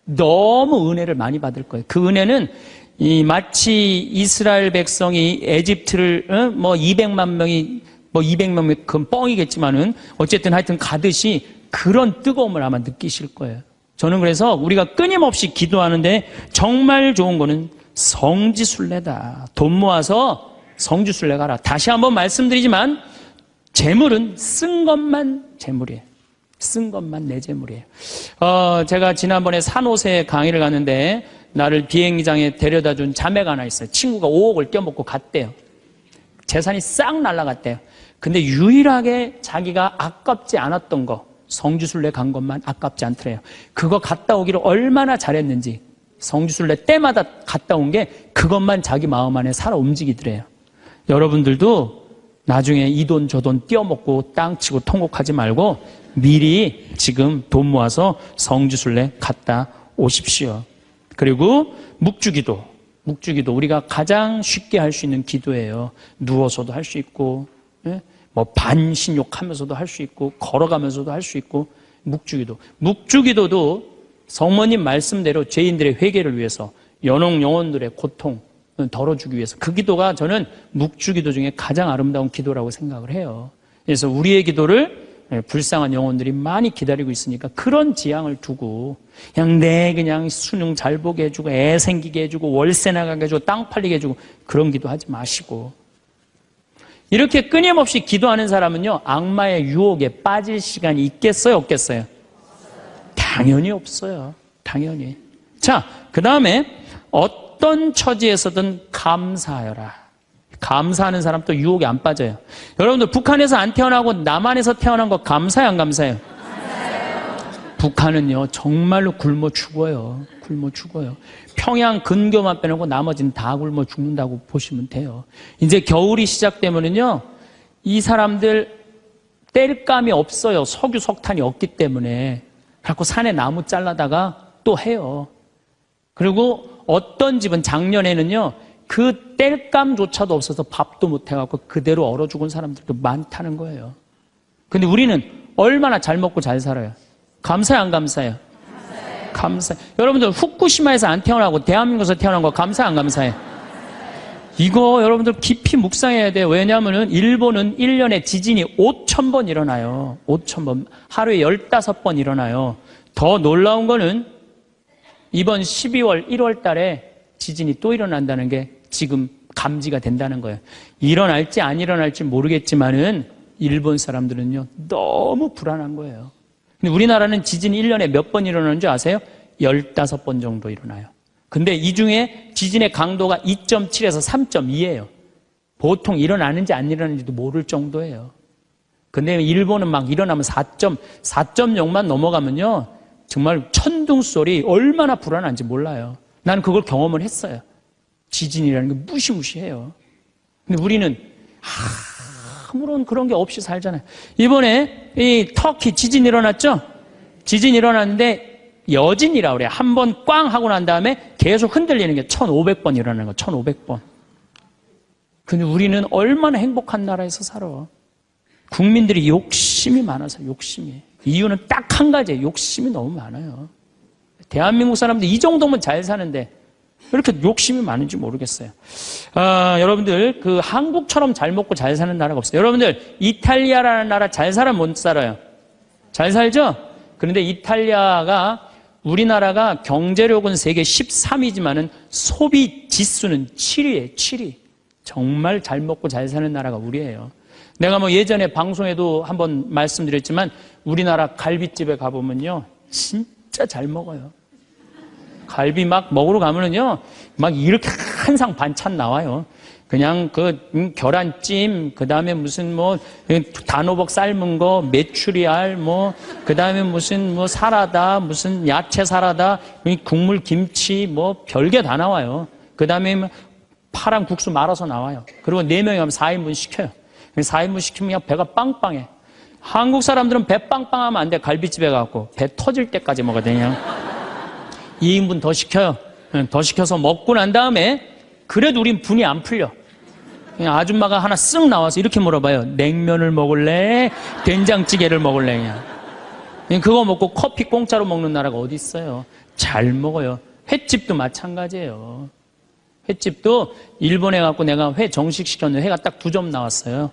너무 은혜를 많이 받을 거예요. 그 은혜는 마치 이스라엘 백성이 에집트를 뭐 200만 명이 뭐 200명 그건 뻥이겠지만은 어쨌든 하여튼 가듯이 그런 뜨거움을 아마 느끼실 거예요. 저는 그래서 우리가 끊임없이 기도하는데 정말 좋은 거는 성지순례다. 돈 모아서 성지순례 가라. 다시 한번 말씀드리지만 재물은 쓴 것만 재물이에요. 쓴 것만 내 재물이에요. 제가 지난번에 산호세 강의를 갔는데 나를 비행장에 데려다 준 자매가 하나 있어요. 친구가 5억을 떼어먹고 갔대요. 재산이 싹 날아갔대요. 근데 유일하게 자기가 아깝지 않았던 거, 성지순례 간 것만 아깝지 않더래요. 그거 갔다 오기를 얼마나 잘했는지 성지순례 때마다 갔다 온 게 그것만 자기 마음 안에 살아 움직이더래요. 여러분들도 나중에 이 돈 저 돈 떼어먹고 땅치고 통곡하지 말고 미리 지금 돈 모아서 성지순례 갔다 오십시오. 그리고 묵주기도 우리가 가장 쉽게 할 수 있는 기도예요. 누워서도 할 수 있고 뭐 반신욕하면서도 할 수 있고 걸어가면서도 할 수 있고 묵주기도도 성모님 말씀대로 죄인들의 회개를 위해서 영혼들의 고통 덜어주기 위해서 그 기도가 저는 묵주기도 중에 가장 아름다운 기도라고 생각을 해요. 그래서 우리의 기도를 불쌍한 영혼들이 많이 기다리고 있으니까 그런 지향을 두고 그냥 수능 잘 보게 해주고 애 생기게 해주고 월세 나가게 해주고 땅 팔리게 해주고 그런 기도하지 마시고 이렇게 끊임없이 기도하는 사람은요 악마의 유혹에 빠질 시간이 있겠어요 없겠어요? 당연히 없어요. 당연히. 자, 그 다음에 어떤 처지에서든 감사하여라. 감사하는 사람 또 유혹에 안 빠져요. 여러분들 북한에서 안 태어나고 남한에서 태어난 거 감사해요 안 감사해요? 감사해요. 북한은요 정말로 굶어 죽어요. 굶어 죽어요. 평양 근교만 빼놓고 나머지는 다 굶어 죽는다고 보시면 돼요. 이제 겨울이 시작되면은요 이 사람들 땔감이 없어요. 석유 석탄이 없기 때문에. 그래서 산에 나무 잘라다가 또 해요. 그리고 어떤 집은 작년에는요 그 땔감조차도 없어서 밥도 못 해갖고 그대로 얼어 죽은 사람들도 많다는 거예요. 근데 우리는 얼마나 잘 먹고 잘 살아요. 감사해요 안 감사해요? 감사해요. 여러분들 후쿠시마에서 안 태어나고 대한민국에서 태어난 거 감사해 안 감사해요? 이거 여러분들 깊이 묵상해야 돼요. 왜냐하면 일본은 1년에 지진이 5,000번 일어나요. 5,000번. 하루에 15번 일어나요. 더 놀라운 거는 이번 12월, 1월 달에 지진이 또 일어난다는 게 지금 감지가 된다는 거예요. 일어날지 안 일어날지 모르겠지만은 일본 사람들은요 너무 불안한 거예요. 근데 우리나라는 지진이 1년에 몇 번 일어나는 줄 아세요? 15번 정도 일어나요. 근데 이 중에 지진의 강도가 2.7에서 3.2예요. 보통 일어나는지 안 일어나는지도 모를 정도예요. 근데 일본은 막 일어나면 4.0만 넘어가면요 정말 천둥 소리 얼마나 불안한지 몰라요. 나는 그걸 경험을 했어요. 지진이라는 게 무시무시해요. 근데 우리는 아무런 그런 게 없이 살잖아요. 이번에 이 터키 지진 일어났죠? 지진 일어났는데 여진이라고 그래요. 한 번 꽝 하고 난 다음에 계속 흔들리는 게 1500번 일어나는 거, 1500번. 근데 우리는 얼마나 행복한 나라에서 살아. 국민들이 욕심이 많아서 욕심이. 이유는 딱 한 가지예요. 욕심이 너무 많아요. 대한민국 사람들 이 정도면 잘 사는데 왜 이렇게 욕심이 많은지 모르겠어요. 여러분들 그 한국처럼 잘 먹고 잘 사는 나라가 없어요. 여러분들 이탈리아라는 나라 잘 살아 못 살아요? 잘 살죠? 그런데 이탈리아가 우리나라가 경제력은 세계 13위지만은 소비 지수는 7위예요. 7위. 정말 잘 먹고 잘 사는 나라가 우리예요. 내가 뭐 예전에 방송에도 한번 말씀드렸지만 우리나라 갈비집에 가보면요. 진짜 잘 먹어요. 갈비 막 먹으러 가면은요. 막 이렇게 한 상 반찬 나와요. 그냥 그 계란찜, 그 다음에 무슨 뭐 단호박 삶은 거, 메추리알, 뭐 그 다음에 무슨 뭐 사라다, 무슨 야채 사라다, 국물 김치, 뭐 별게 다 나와요. 그 다음에 파랑 국수 말아서 나와요. 그리고 4명이 하면 4인분 시켜요. 4인분 시키면 그냥 배가 빵빵해. 한국 사람들은 배 빵빵하면 안 돼. 갈비집에 가고 배 터질 때까지 먹어야 2인분 더 시켜요. 더 시켜서 먹고 난 다음에 그래도 우린 분이 안 풀려. 그냥 아줌마가 하나 쓱 나와서 이렇게 물어봐요. 냉면을 먹을래? 된장찌개를 먹을래? 그냥 그거 먹고 커피 공짜로 먹는 나라가 어디 있어요? 잘 먹어요. 횟집도 마찬가지예요. 횟집도 일본에 갖고 내가 회 정식 시켰는데 회가 딱 2점 나왔어요.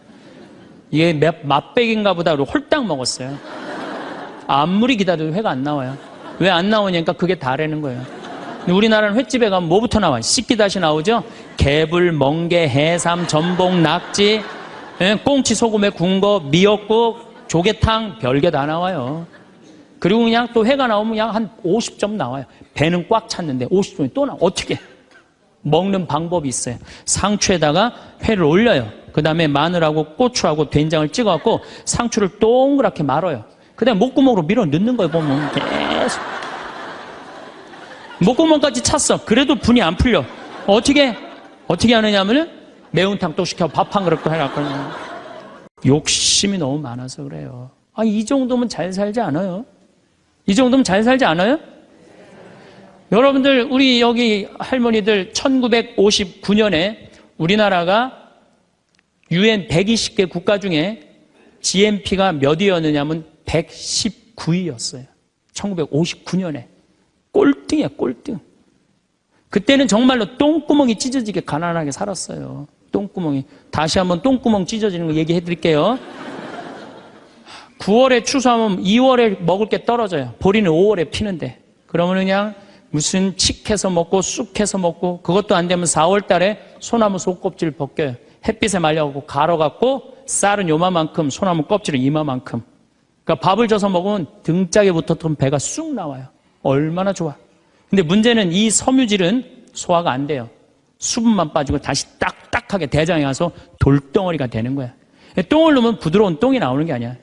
이게 맛백인가 보다 그러고 홀딱 먹었어요. 아무리 기다려도 회가 안 나와요. 왜 안 나오냐니까 그게 다라는 거예요. 근데 우리나라는 횟집에 가면 뭐부터 나와요? 씻기다시 나오죠? 개불, 멍게, 해삼, 전복, 낙지, 꽁치 소금에 구운 거, 미역국, 조개탕, 별게 다 나와요. 그리고 그냥 또 회가 나오면 그냥 한 50점 나와요. 배는 꽉 찼는데 50점이 또 나와. 어떻게? 먹는 방법이 있어요. 상추에다가 회를 올려요. 그 다음에 마늘하고 고추하고 된장을 찍어갖고 상추를 동그랗게 말아요. 그 다음에 목구멍으로 밀어 넣는 거예요. 보면 계속 목구멍까지 찼어. 그래도 분이 안 풀려. 어떻게 하느냐면은 매운탕 또 시켜 밥 한 그릇 또 해갖고 욕심이 너무 많아서 그래요. 이 정도면 잘 살지 않아요? 이 정도면 잘 살지 않아요? 여러분들 우리 여기 할머니들 1959년에 우리나라가 UN 120개 국가 중에 GNP가 몇 위였느냐면 119위였어요. 1959년에. 꼴등이야, 꼴등. 그때는 정말로 똥구멍이 찢어지게 가난하게 살았어요. 똥구멍이. 다시 한번 똥구멍 찢어지는 거 얘기해 드릴게요. 9월에 추수하면 2월에 먹을 게 떨어져요. 보리는 5월에 피는데. 그러면 그냥 무슨 칡해서 먹고 쑥해서 먹고 그것도 안 되면 4월 달에 소나무 속껍질 벗겨요. 햇빛에 말려갖고 갈아갖고 쌀은 요만큼 소나무 껍질은 이만큼. 그러니까 밥을 져서 먹으면 등짝에 붙었던 배가 쑥 나와요. 얼마나 좋아. 근데 문제는 이 섬유질은 소화가 안 돼요. 수분만 빠지고 다시 딱딱하게 대장에 가서 돌덩어리가 되는 거야. 똥을 넣으면 부드러운 똥이 나오는 게 아니야.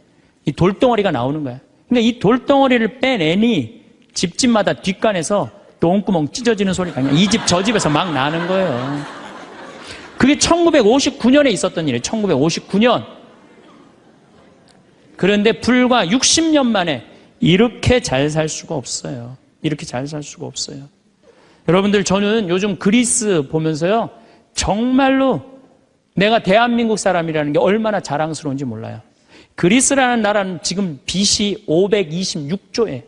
이 돌덩어리가 나오는 거야. 근데 이 돌덩어리를 빼내니 집집마다 뒷간에서 똥구멍 찢어지는 소리가 아니야. 이 집 저 집에서 막 나는 거예요. 그게 1959년에 있었던 일이에요. 1959년. 그런데 불과 60년 만에 이렇게 잘 살 수가 없어요. 이렇게 잘 살 수가 없어요. 여러분들 저는 요즘 그리스 보면서요. 정말로 내가 대한민국 사람이라는 게 얼마나 자랑스러운지 몰라요. 그리스라는 나라는 지금 BC 526조에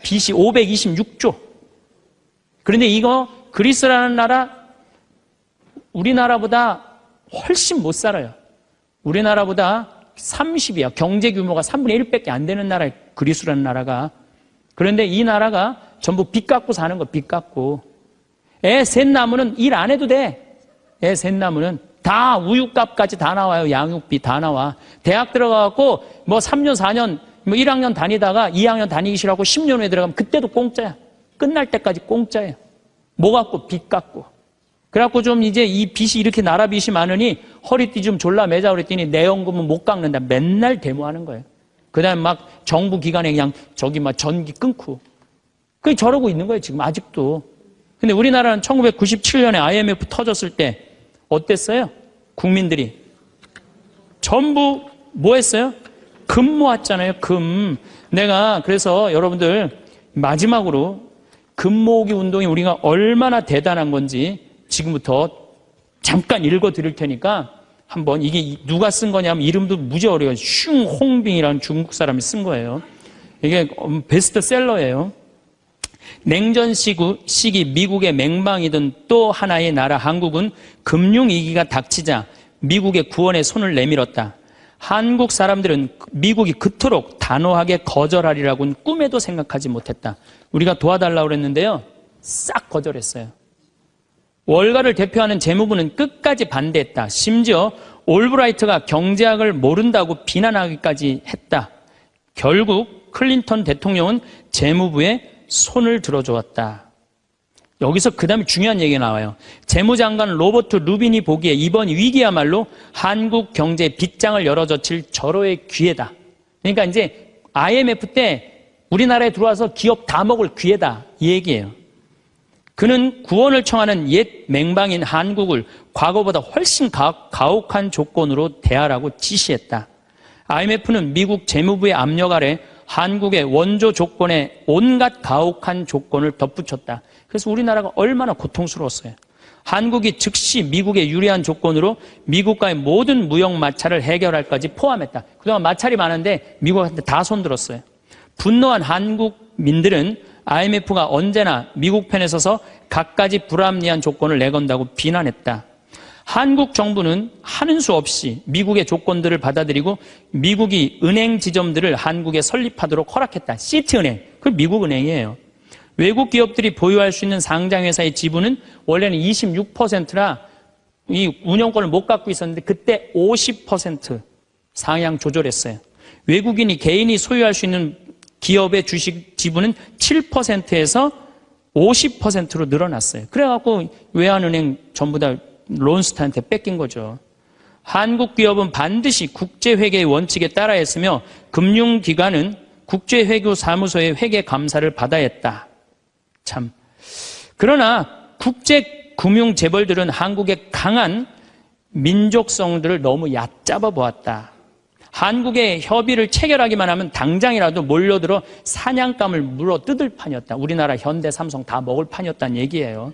BC 526조. 그런데 이거 그리스라는 나라 우리나라보다 훨씬 못 살아요. 우리나라보다 30이야. 경제 규모가 3분의 1밖에 안 되는 나라예요. 그리스라는 나라가. 그런데 이 나라가 전부 빚 갖고 사는 거, 빚 갖고. 애 셋 낳으면 일 안 해도 돼. 애 셋 낳으면 다 우유값까지 다 나와요. 양육비 다 나와. 대학 들어가갖고 뭐 3년, 4년, 뭐 1학년 다니다가 2학년 다니기 싫어하고 10년 후에 들어가면 그때도 공짜야. 끝날 때까지 공짜예요. 뭐 갖고? 빚 갖고. 그래갖고 좀 이제 이 빚이 이렇게 나라 빚이 많으니 허리띠 좀 졸라 매자 그랬더니 내 연금은 못 깎는다. 맨날 데모하는 거예요. 그 다음에 막 정부 기관에 그냥 저기 막 전기 끊고. 그게 저러고 있는 거예요, 지금 아직도. 근데 우리나라는 1997년에 IMF 터졌을 때 어땠어요? 국민들이. 전부 뭐 했어요? 금 모았잖아요, 금. 내가 그래서 여러분들 마지막으로 금 모으기 운동이 우리가 얼마나 대단한 건지 지금부터 잠깐 읽어 드릴 테니까 한번 이게 누가 쓴 거냐면 이름도 무지 어려워요. 슝홍빙이라는 중국 사람이 쓴 거예요. 이게 베스트셀러예요. 냉전 시기 미국의 맹방이던 또 하나의 나라 한국은 금융위기가 닥치자 미국의 구원에 손을 내밀었다. 한국 사람들은 미국이 그토록 단호하게 거절하리라고는 꿈에도 생각하지 못했다. 우리가 도와달라고 그랬는데요. 싹 거절했어요. 월가를 대표하는 재무부는 끝까지 반대했다. 심지어 올브라이트가 경제학을 모른다고 비난하기까지 했다. 결국 클린턴 대통령은 재무부에 손을 들어주었다. 여기서 그 다음에 중요한 얘기가 나와요. 재무장관 로버트 루빈이 보기에 이번 위기야말로 한국 경제의 빗장을 열어젖힐 절호의 기회다. 그러니까 이제 IMF 때 우리나라에 들어와서 기업 다 먹을 기회다. 이 얘기예요. 그는 구원을 청하는 옛 맹방인 한국을 과거보다 훨씬 가혹한 조건으로 대하라고 지시했다. IMF는 미국 재무부의 압력 아래 한국의 원조 조건에 온갖 가혹한 조건을 덧붙였다. 그래서 우리나라가 얼마나 고통스러웠어요. 한국이 즉시 미국에 유리한 조건으로 미국과의 모든 무역 마찰을 해결할까지 포함했다. 그동안 마찰이 많은데 미국한테 다 손들었어요. 분노한 한국민들은 IMF가 언제나 미국 편에 서서 갖가지 불합리한 조건을 내건다고 비난했다. 한국 정부는 하는 수 없이 미국의 조건들을 받아들이고 미국이 은행 지점들을 한국에 설립하도록 허락했다. 시티은행, 그 미국 은행이에요. 외국 기업들이 보유할 수 있는 상장회사의 지분은 원래는 26%라 이 운영권을 못 갖고 있었는데 그때 50% 상향 조절했어요. 외국인이 개인이 소유할 수 있는 기업의 주식 지분은 7%에서 50%로 늘어났어요. 그래갖고 외환은행 전부 다 론스타한테 뺏긴 거죠. 한국 기업은 반드시 국제회계의 원칙에 따라야 했으며 금융기관은 국제회계사무소의 회계 감사를 받아야 했다. 참. 그러나 국제금융재벌들은 한국의 강한 민족성들을 너무 얕잡아 보았다. 한국의 협의를 체결하기만 하면 당장이라도 몰려들어 사냥감을 물어 뜯을 판이었다. 우리나라 현대, 삼성 다 먹을 판이었다는 얘기예요.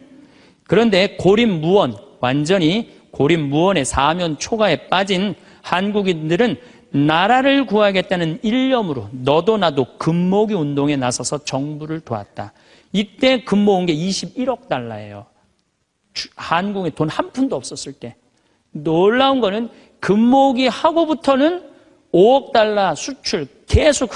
그런데 고립무원, 완전히 고립무원의 사면 초가에 빠진 한국인들은 나라를 구하겠다는 일념으로 너도 나도 금모기 운동에 나서서 정부를 도왔다. 이때 금 모은 게 21억 달러예요. 한국에 돈 한 푼도 없었을 때. 놀라운 거는 금 모으기 하고부터는 5억 달러 수출 계속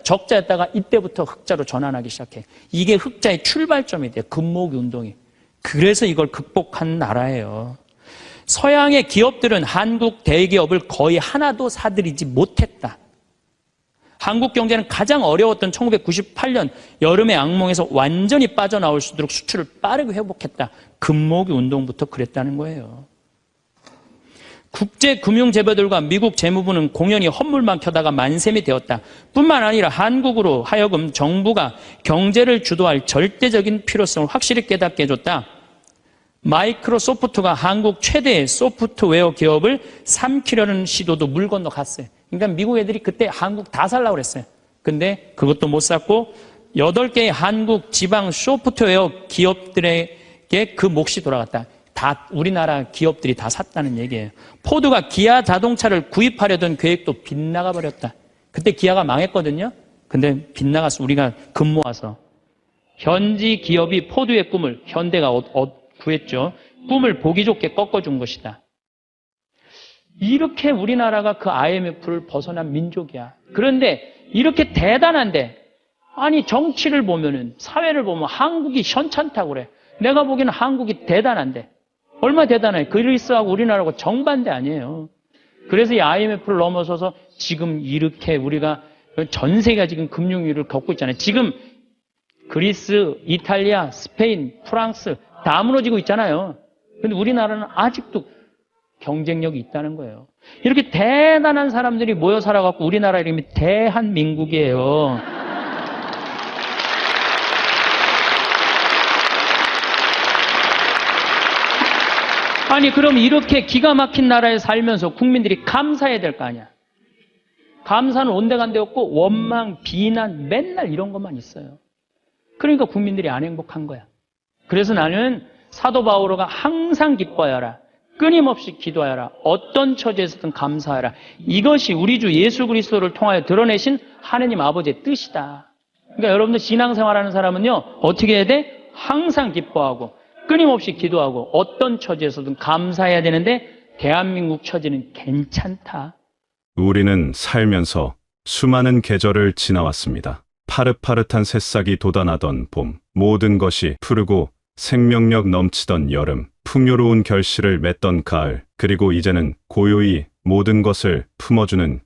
적자였다가 이때부터 흑자로 전환하기 시작해. 이게 흑자의 출발점이 돼요. 금 모으기 운동이. 그래서 이걸 극복한 나라예요. 서양의 기업들은 한국 대기업을 거의 하나도 사들이지 못했다. 한국 경제는 가장 어려웠던 1998년 여름의 악몽에서 완전히 빠져나올 수 있도록 수출을 빠르게 회복했다. 금모기 운동부터 그랬다는 거예요. 국제금융재벌들과 미국 재무부는 공연히 헛물만 켜다가 만셈이 되었다. 뿐만 아니라 한국으로 하여금 정부가 경제를 주도할 절대적인 필요성을 확실히 깨닫게 해줬다. 마이크로소프트가 한국 최대의 소프트웨어 기업을 삼키려는 시도도 물 건너 갔어요. 그러니까 미국 애들이 그때 한국 다 살라고 그랬어요. 근데 그것도 못 샀고 8개의 한국 지방 소프트웨어 기업들에게 그 몫이 돌아갔다. 다 우리나라 기업들이 다 샀다는 얘기예요. 포드가 기아 자동차를 구입하려던 계획도 빗나가 버렸다. 그때 기아가 망했거든요. 근데 빗나갔어. 우리가 금 모아서. 현지 기업이 포드의 꿈을 현대가 구했죠. 꿈을 보기 좋게 꺾어준 것이다. 이렇게 우리나라가 그 IMF를 벗어난 민족이야. 그런데 이렇게 대단한데 아니 정치를 보면은 사회를 보면 한국이 현찮다고 그래. 내가 보기에는 한국이 대단한데 얼마나 대단해. 그리스하고 우리나라하고 정반대 아니에요. 그래서 이 IMF를 넘어서서 지금 이렇게 우리가 전 세계가 지금 금융위기를 겪고 있잖아요. 지금 그리스, 이탈리아, 스페인, 프랑스 다 무너지고 있잖아요. 근데 우리나라는 아직도 경쟁력이 있다는 거예요. 이렇게 대단한 사람들이 모여 살아갖고 우리나라 이름이 대한민국이에요. 아니, 그럼 이렇게 기가 막힌 나라에 살면서 국민들이 감사해야 될 거 아니야. 감사는 온데간데 없고 원망, 비난, 맨날 이런 것만 있어요. 그러니까 국민들이 안 행복한 거야. 그래서 나는 사도 바오로가 항상 기뻐하여라. 끊임없이 기도하여라. 어떤 처지에서든 감사하라. 이것이 우리 주 예수 그리스도를 통하여 드러내신 하느님 아버지의 뜻이다. 그러니까 여러분들 신앙생활하는 사람은요, 어떻게 해야 돼? 항상 기뻐하고 끊임없이 기도하고 어떤 처지에서든 감사해야 되는데 대한민국 처지는 괜찮다. 우리는 살면서 수많은 계절을 지나왔습니다. 파릇파릇한 새싹이 돋아나던 봄, 모든 것이 푸르고 생명력 넘치던 여름, 풍요로운 결실을 맺던 가을, 그리고 이제는 고요히 모든 것을 품어주는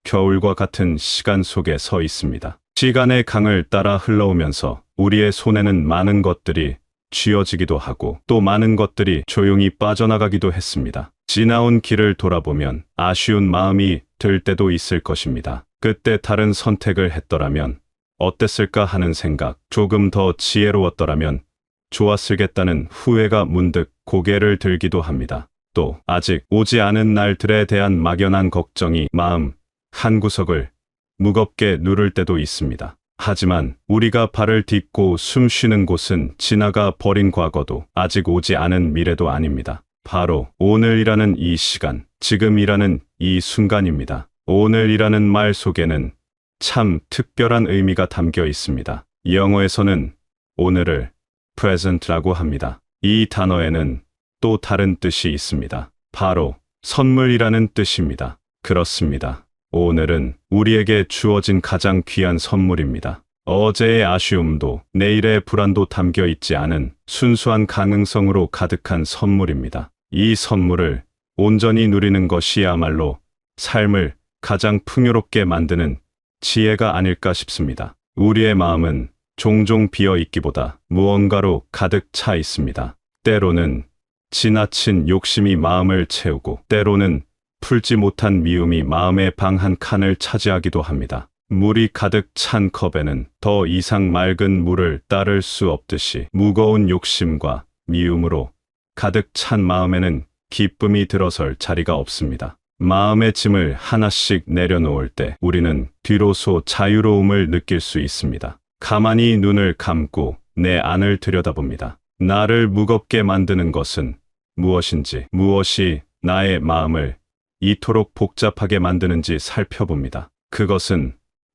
겨울과 같은 시간 속에 서 있습니다. 시간의 강을 따라 흘러오면서 우리의 손에는 많은 것들이 쥐어지기도 하고 또 많은 것들이 조용히 빠져나가기도 했습니다. 지나온 길을 돌아보면 아쉬운 마음이 들 때도 있을 것입니다. 그때 다른 선택을 했더라면 어땠을까 하는 생각, 조금 더 지혜로웠더라면 좋았을겠다는 후회가 문득 고개를 들기도 합니다. 또 아직 오지 않은 날들에 대한 막연한 걱정이 마음 한구석을 무겁게 누를 때도 있습니다. 하지만 우리가 발을 딛고 숨 쉬는 곳은 지나가 버린 과거도 아직 오지 않은 미래도 아닙니다. 바로 오늘이라는 이 시간, 지금이라는 이 순간입니다. 오늘이라는 말 속에는 참 특별한 의미가 담겨 있습니다. 영어에서는 오늘을 present라고 합니다. 이 단어에는 또 다른 뜻이 있습니다. 바로 선물이라는 뜻입니다. 그렇습니다. 오늘은 우리에게 주어진 가장 귀한 선물입니다. 어제의 아쉬움도 내일의 불안도 담겨 있지 않은 순수한 가능성으로 가득한 선물입니다. 이 선물을 온전히 누리는 것이야말로 삶을 가장 풍요롭게 만드는 지혜가 아닐까 싶습니다. 우리의 마음은 종종 비어 있기보다 무언가로 가득 차 있습니다. 때로는 지나친 욕심이 마음을 채우고 때로는 풀지 못한 미움이 마음의 방 한 칸을 차지하기도 합니다. 물이 가득 찬 컵에는 더 이상 맑은 물을 따를 수 없듯이 무거운 욕심과 미움으로 가득 찬 마음에는 기쁨이 들어설 자리가 없습니다. 마음의 짐을 하나씩 내려놓을 때 우리는 비로소 자유로움을 느낄 수 있습니다. 가만히 눈을 감고 내 안을 들여다봅니다. 나를 무겁게 만드는 것은 무엇인지, 무엇이 나의 마음을 이토록 복잡하게 만드는지 살펴봅니다. 그것은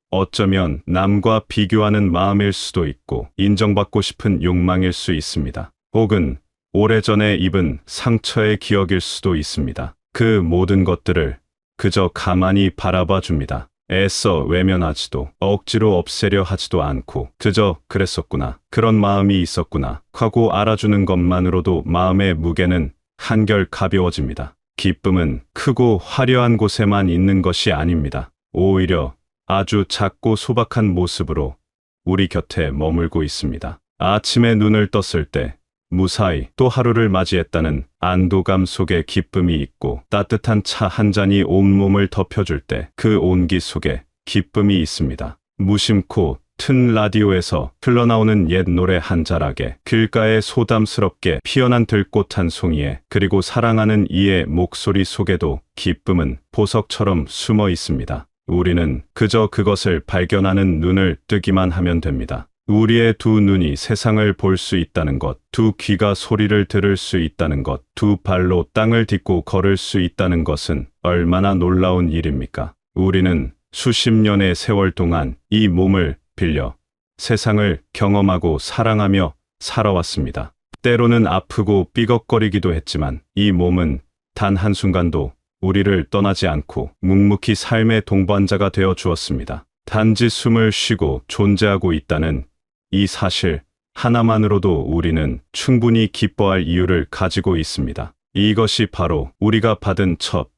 어쩌면 남과 비교하는 마음일 수도 있고 인정받고 싶은 욕망일 수 있습니다. 혹은 오래전에 입은 상처의 기억일 수도 있습니다. 그 모든 것들을 그저 가만히 바라봐 줍니다. 애써 외면하지도 억지로 없애려 하지도 않고 그저 그랬었구나, 그런 마음이 있었구나 하고 알아주는 것만으로도 마음의 무게는 한결 가벼워집니다. 기쁨은 크고 화려한 곳에만 있는 것이 아닙니다. 오히려 아주 작고 소박한 모습으로 우리 곁에 머물고 있습니다. 아침에 눈을 떴을 때 무사히 또 하루를 맞이했다는 안도감 속에 기쁨이 있고 따뜻한 차 한 잔이 온몸을 덮여줄 때 그 온기 속에 기쁨이 있습니다. 무심코 튼 라디오에서 흘러나오는 옛 노래 한 자락에 길가에 소담스럽게 피어난 들꽃 한 송이에 그리고 사랑하는 이의 목소리 속에도 기쁨은 보석처럼 숨어 있습니다. 우리는 그저 그것을 발견하는 눈을 뜨기만 하면 됩니다. 우리의 두 눈이 세상을 볼 수 있다는 것, 두 귀가 소리를 들을 수 있다는 것, 두 발로 땅을 딛고 걸을 수 있다는 것은 얼마나 놀라운 일입니까? 우리는 수십 년의 세월 동안 이 몸을 빌려 세상을 경험하고 사랑하며 살아왔습니다. 때로는 아프고 삐걱거리기도 했지만 이 몸은 단 한순간도 우리를 떠나지 않고 묵묵히 삶의 동반자가 되어 주었습니다. 단지 숨을 쉬고 존재하고 있다는 이 사실 하나만으로도 우리는 충분히 기뻐할 이유를 가지고 있습니다. 이것이 바로 우리가 받은 첫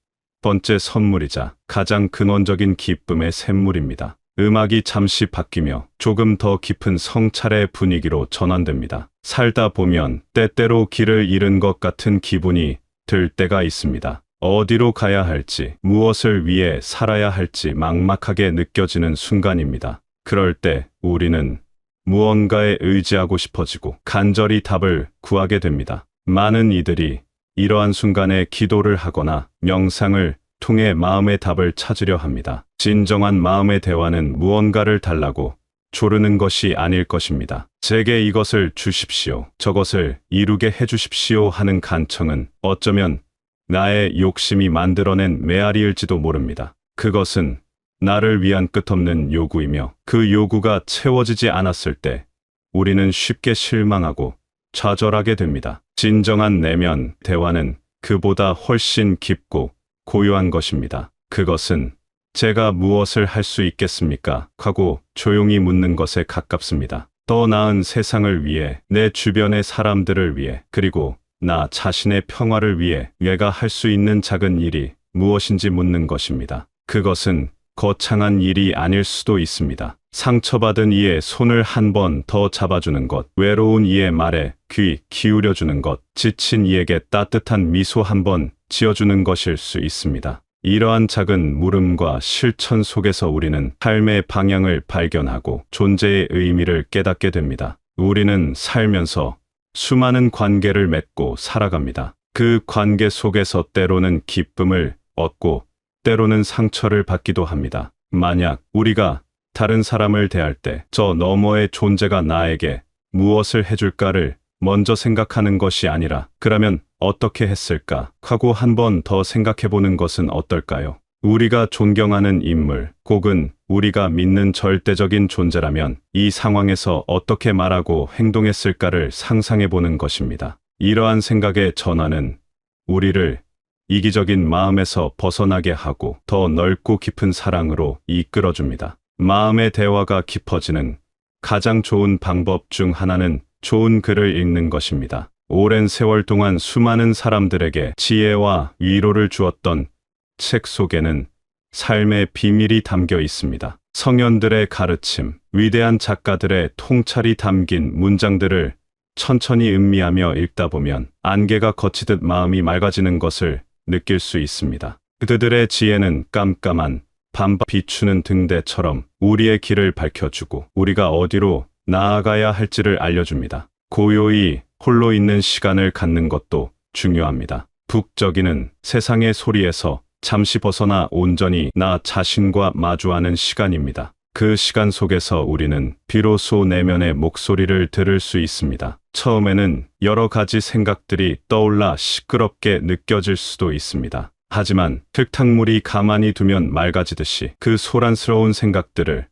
번째 선물이자 가장 근원적인 기쁨의 샘물입니다. 음악이 잠시 바뀌며 조금 더 깊은 성찰의 분위기로 전환됩니다. 살다 보면 때때로 길을 잃은 것 같은 기분이 들 때가 있습니다. 어디로 가야 할지, 무엇을 위해 살아야 할지 막막하게 느껴지는 순간입니다. 그럴 때 우리는 무언가에 의지하고 싶어지고 간절히 답을 구하게 됩니다. 많은 이들이 이러한 순간에 기도를 하거나 명상을 통해 마음의 답을 찾으려 합니다. 진정한 마음의 대화는 무언가를 달라고 조르는 것이 아닐 것입니다. 제게 이것을 주십시오. 저것을 이루게 해주십시오 하는 간청은 어쩌면 나의 욕심이 만들어낸 메아리일지도 모릅니다. 그것은 나를 위한 끝없는 요구이며 그 요구가 채워지지 않았을 때 우리는 쉽게 실망하고 좌절하게 됩니다. 진정한 내면 대화는 그보다 훨씬 깊고 고요한 것입니다. 그것은 제가 무엇을 할 수 있겠습니까? 하고 조용히 묻는 것에 가깝습니다. 더 나은 세상을 위해, 내 주변의 사람들을 위해, 그리고 나 자신의 평화를 위해 내가 할 수 있는 작은 일이 무엇인지 묻는 것입니다. 그것은 거창한 일이 아닐 수도 있습니다. 상처받은 이의 손을 한 번 더 잡아주는 것, 외로운 이의 말에 귀 기울여주는 것, 지친 이에게 따뜻한 미소 한 번 지어주는 것일 수 있습니다. 이러한 작은 물음과 실천 속에서 우리는 삶의 방향을 발견하고 존재의 의미를 깨닫게 됩니다. 우리는 살면서 수많은 관계를 맺고 살아갑니다. 그 관계 속에서 때로는 기쁨을 얻고 때로는 상처를 받기도 합니다. 만약 우리가 다른 사람을 대할 때 저 너머의 존재가 나에게 무엇을 해줄까를 먼저 생각하는 것이 아니라 그러면 어떻게 했을까 하고 한 번 더 생각해보는 것은 어떨까요? 우리가 존경하는 인물, 혹은 우리가 믿는 절대적인 존재라면 이 상황에서 어떻게 말하고 행동했을까를 상상해보는 것입니다. 이러한 생각의 전환은 우리를 이기적인 마음에서 벗어나게 하고 더 넓고 깊은 사랑으로 이끌어줍니다. 마음의 대화가 깊어지는 가장 좋은 방법 중 하나는 좋은 글을 읽는 것입니다. 오랜 세월 동안 수많은 사람들에게 지혜와 위로를 주었던 책 속에는 삶의 비밀이 담겨 있습니다. 성현들의 가르침, 위대한 작가들의 통찰이 담긴 문장들을 천천히 음미하며 읽다 보면 안개가 걷히듯 마음이 맑아지는 것을 느낄 수 있습니다. 그들의 지혜는 깜깜한 밤 비추는 등대처럼 우리의 길을 밝혀주고 우리가 어디로 나아가야 할지를 알려줍니다. 고요히 홀로 있는 시간을 갖는 것도 중요합니다. 북적이는 세상의 소리에서 잠시 벗어나 온전히 나 자신과 마주하는 시간입니다. 그 시간 속에서 우리는 비로소 내면의 목소리를 들을 수 있습니다. 처음에는 여러 가지 생각들이 떠올라 시끄럽게 느껴질 수도 있습니다. 하지만 흙탕물이 가만히 두면 맑아지듯이 그 소란스러운 생각들을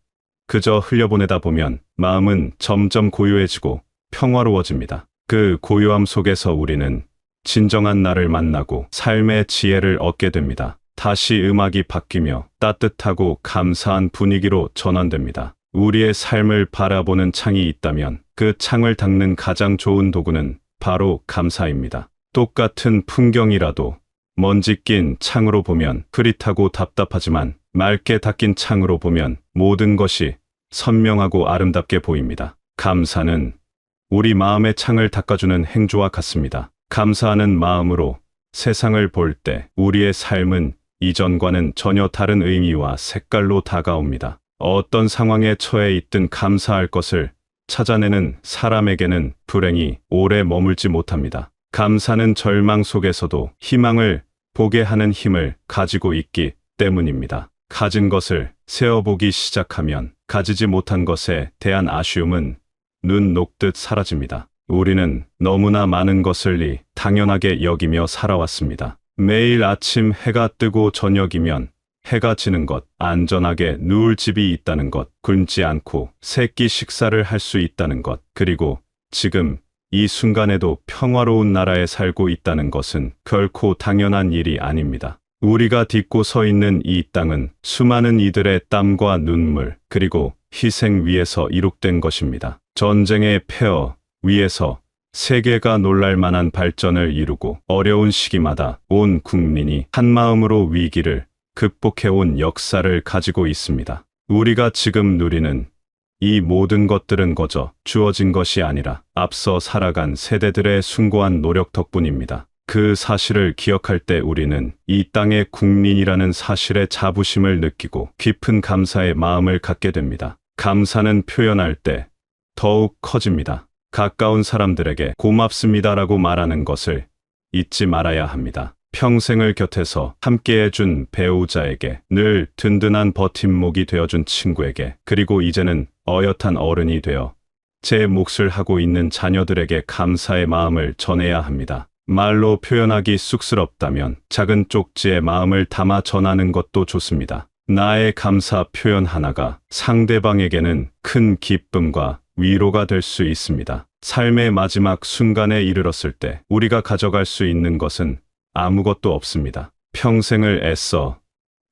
그저 흘려보내다 보면 마음은 점점 고요해지고 평화로워집니다. 그 고요함 속에서 우리는 진정한 나를 만나고 삶의 지혜를 얻게 됩니다. 다시 음악이 바뀌며 따뜻하고 감사한 분위기로 전환됩니다. 우리의 삶을 바라보는 창이 있다면 그 창을 닦는 가장 좋은 도구는 바로 감사입니다. 똑같은 풍경이라도 먼지 낀 창으로 보면 흐릿하고 답답하지만 맑게 닦인 창으로 보면 모든 것이 선명하고 아름답게 보입니다. 감사는 우리 마음의 창을 닦아주는 행주와 같습니다. 감사하는 마음으로 세상을 볼 때 우리의 삶은 이전과는 전혀 다른 의미와 색깔로 다가옵니다. 어떤 상황에 처해 있든 감사할 것을 찾아내는 사람에게는 불행이 오래 머물지 못합니다. 감사는 절망 속에서도 희망을 보게 하는 힘을 가지고 있기 때문입니다. 가진 것을 세어보기 시작하면 가지지 못한 것에 대한 아쉬움은 눈 녹듯 사라집니다. 우리는 너무나 많은 것을 당연하게 여기며 살아왔습니다. 매일 아침 해가 뜨고 저녁이면 해가 지는 것, 안전하게 누울 집이 있다는 것, 굶지 않고 세끼 식사를 할 수 있다는 것, 그리고 지금 이 순간에도 평화로운 나라에 살고 있다는 것은 결코 당연한 일이 아닙니다. 우리가 딛고 서 있는 이 땅은 수많은 이들의 땀과 눈물, 그리고 희생 위에서 이룩된 것입니다. 전쟁의 폐허 위에서 세계가 놀랄 만한 발전을 이루고 어려운 시기마다 온 국민이 한마음으로 위기를 극복해온 역사를 가지고 있습니다. 우리가 지금 누리는 이 모든 것들은 거저 주어진 것이 아니라 앞서 살아간 세대들의 숭고한 노력 덕분입니다. 그 사실을 기억할 때 우리는 이 땅의 국민이라는 사실에 자부심을 느끼고 깊은 감사의 마음을 갖게 됩니다. 감사는 표현할 때 더욱 커집니다. 가까운 사람들에게 고맙습니다라고 말하는 것을 잊지 말아야 합니다. 평생을 곁에서 함께해준 배우자에게, 늘 든든한 버팀목이 되어준 친구에게, 그리고 이제는 어엿한 어른이 되어 제 몫을 하고 있는 자녀들에게 감사의 마음을 전해야 합니다. 말로 표현하기 쑥스럽다면 작은 쪽지에 마음을 담아 전하는 것도 좋습니다. 나의 감사 표현 하나가 상대방에게는 큰 기쁨과 위로가 될 수 있습니다. 삶의 마지막 순간에 이르렀을 때 우리가 가져갈 수 있는 것은 아무것도 없습니다. 평생을 애써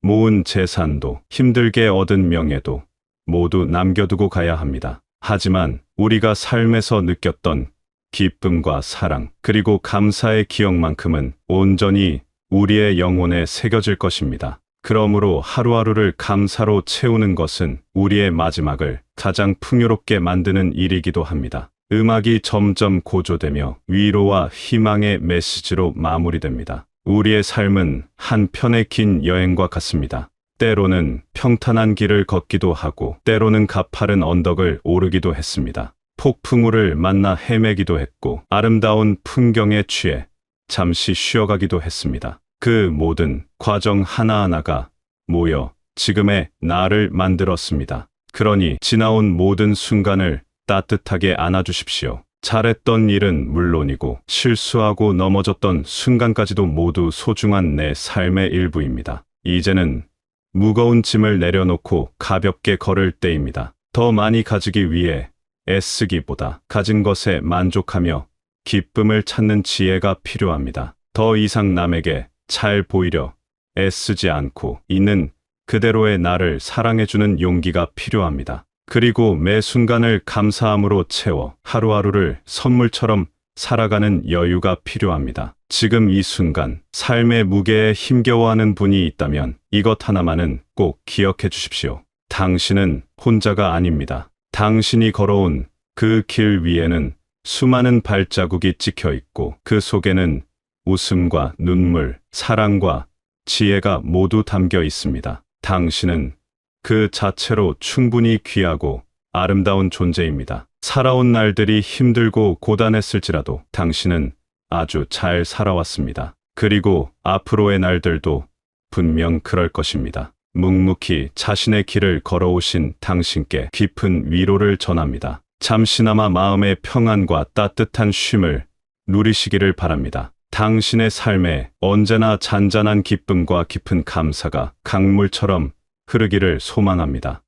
모은 재산도, 힘들게 얻은 명예도 모두 남겨두고 가야 합니다. 하지만 우리가 삶에서 느꼈던 기쁨과 사랑, 그리고 감사의 기억만큼은 온전히 우리의 영혼에 새겨질 것입니다. 그러므로 하루하루를 감사로 채우는 것은 우리의 마지막을 가장 풍요롭게 만드는 일이기도 합니다. 음악이 점점 고조되며 위로와 희망의 메시지로 마무리됩니다. 우리의 삶은 한 편의 긴 여행과 같습니다. 때로는 평탄한 길을 걷기도 하고, 때로는 가파른 언덕을 오르기도 했습니다. 폭풍우를 만나 헤매기도 했고, 아름다운 풍경에 취해 잠시 쉬어가기도 했습니다. 그 모든 과정 하나하나가 모여 지금의 나를 만들었습니다. 그러니 지나온 모든 순간을 따뜻하게 안아주십시오. 잘했던 일은 물론이고 실수하고 넘어졌던 순간까지도 모두 소중한 내 삶의 일부입니다. 이제는 무거운 짐을 내려놓고 가볍게 걸을 때입니다. 더 많이 가지기 위해 애쓰기보다 가진 것에 만족하며 기쁨을 찾는 지혜가 필요합니다. 더 이상 남에게 잘 보이려 애쓰지 않고 있는 그대로의 나를 사랑해주는 용기가 필요합니다. 그리고 매 순간을 감사함으로 채워 하루하루를 선물처럼 살아가는 여유가 필요합니다. 지금 이 순간 삶의 무게에 힘겨워하는 분이 있다면 이것 하나만은 꼭 기억해 주십시오. 당신은 혼자가 아닙니다. 당신이 걸어온 그 길 위에는 수많은 발자국이 찍혀 있고, 그 속에는 웃음과 눈물, 사랑과 지혜가 모두 담겨 있습니다. 당신은 그 자체로 충분히 귀하고 아름다운 존재입니다. 살아온 날들이 힘들고 고단했을지라도 당신은 아주 잘 살아왔습니다. 그리고 앞으로의 날들도 분명 그럴 것입니다. 묵묵히 자신의 길을 걸어오신 당신께 깊은 위로를 전합니다. 잠시나마 마음의 평안과 따뜻한 쉼을 누리시기를 바랍니다. 당신의 삶에 언제나 잔잔한 기쁨과 깊은 감사가 강물처럼 흐르기를 소망합니다.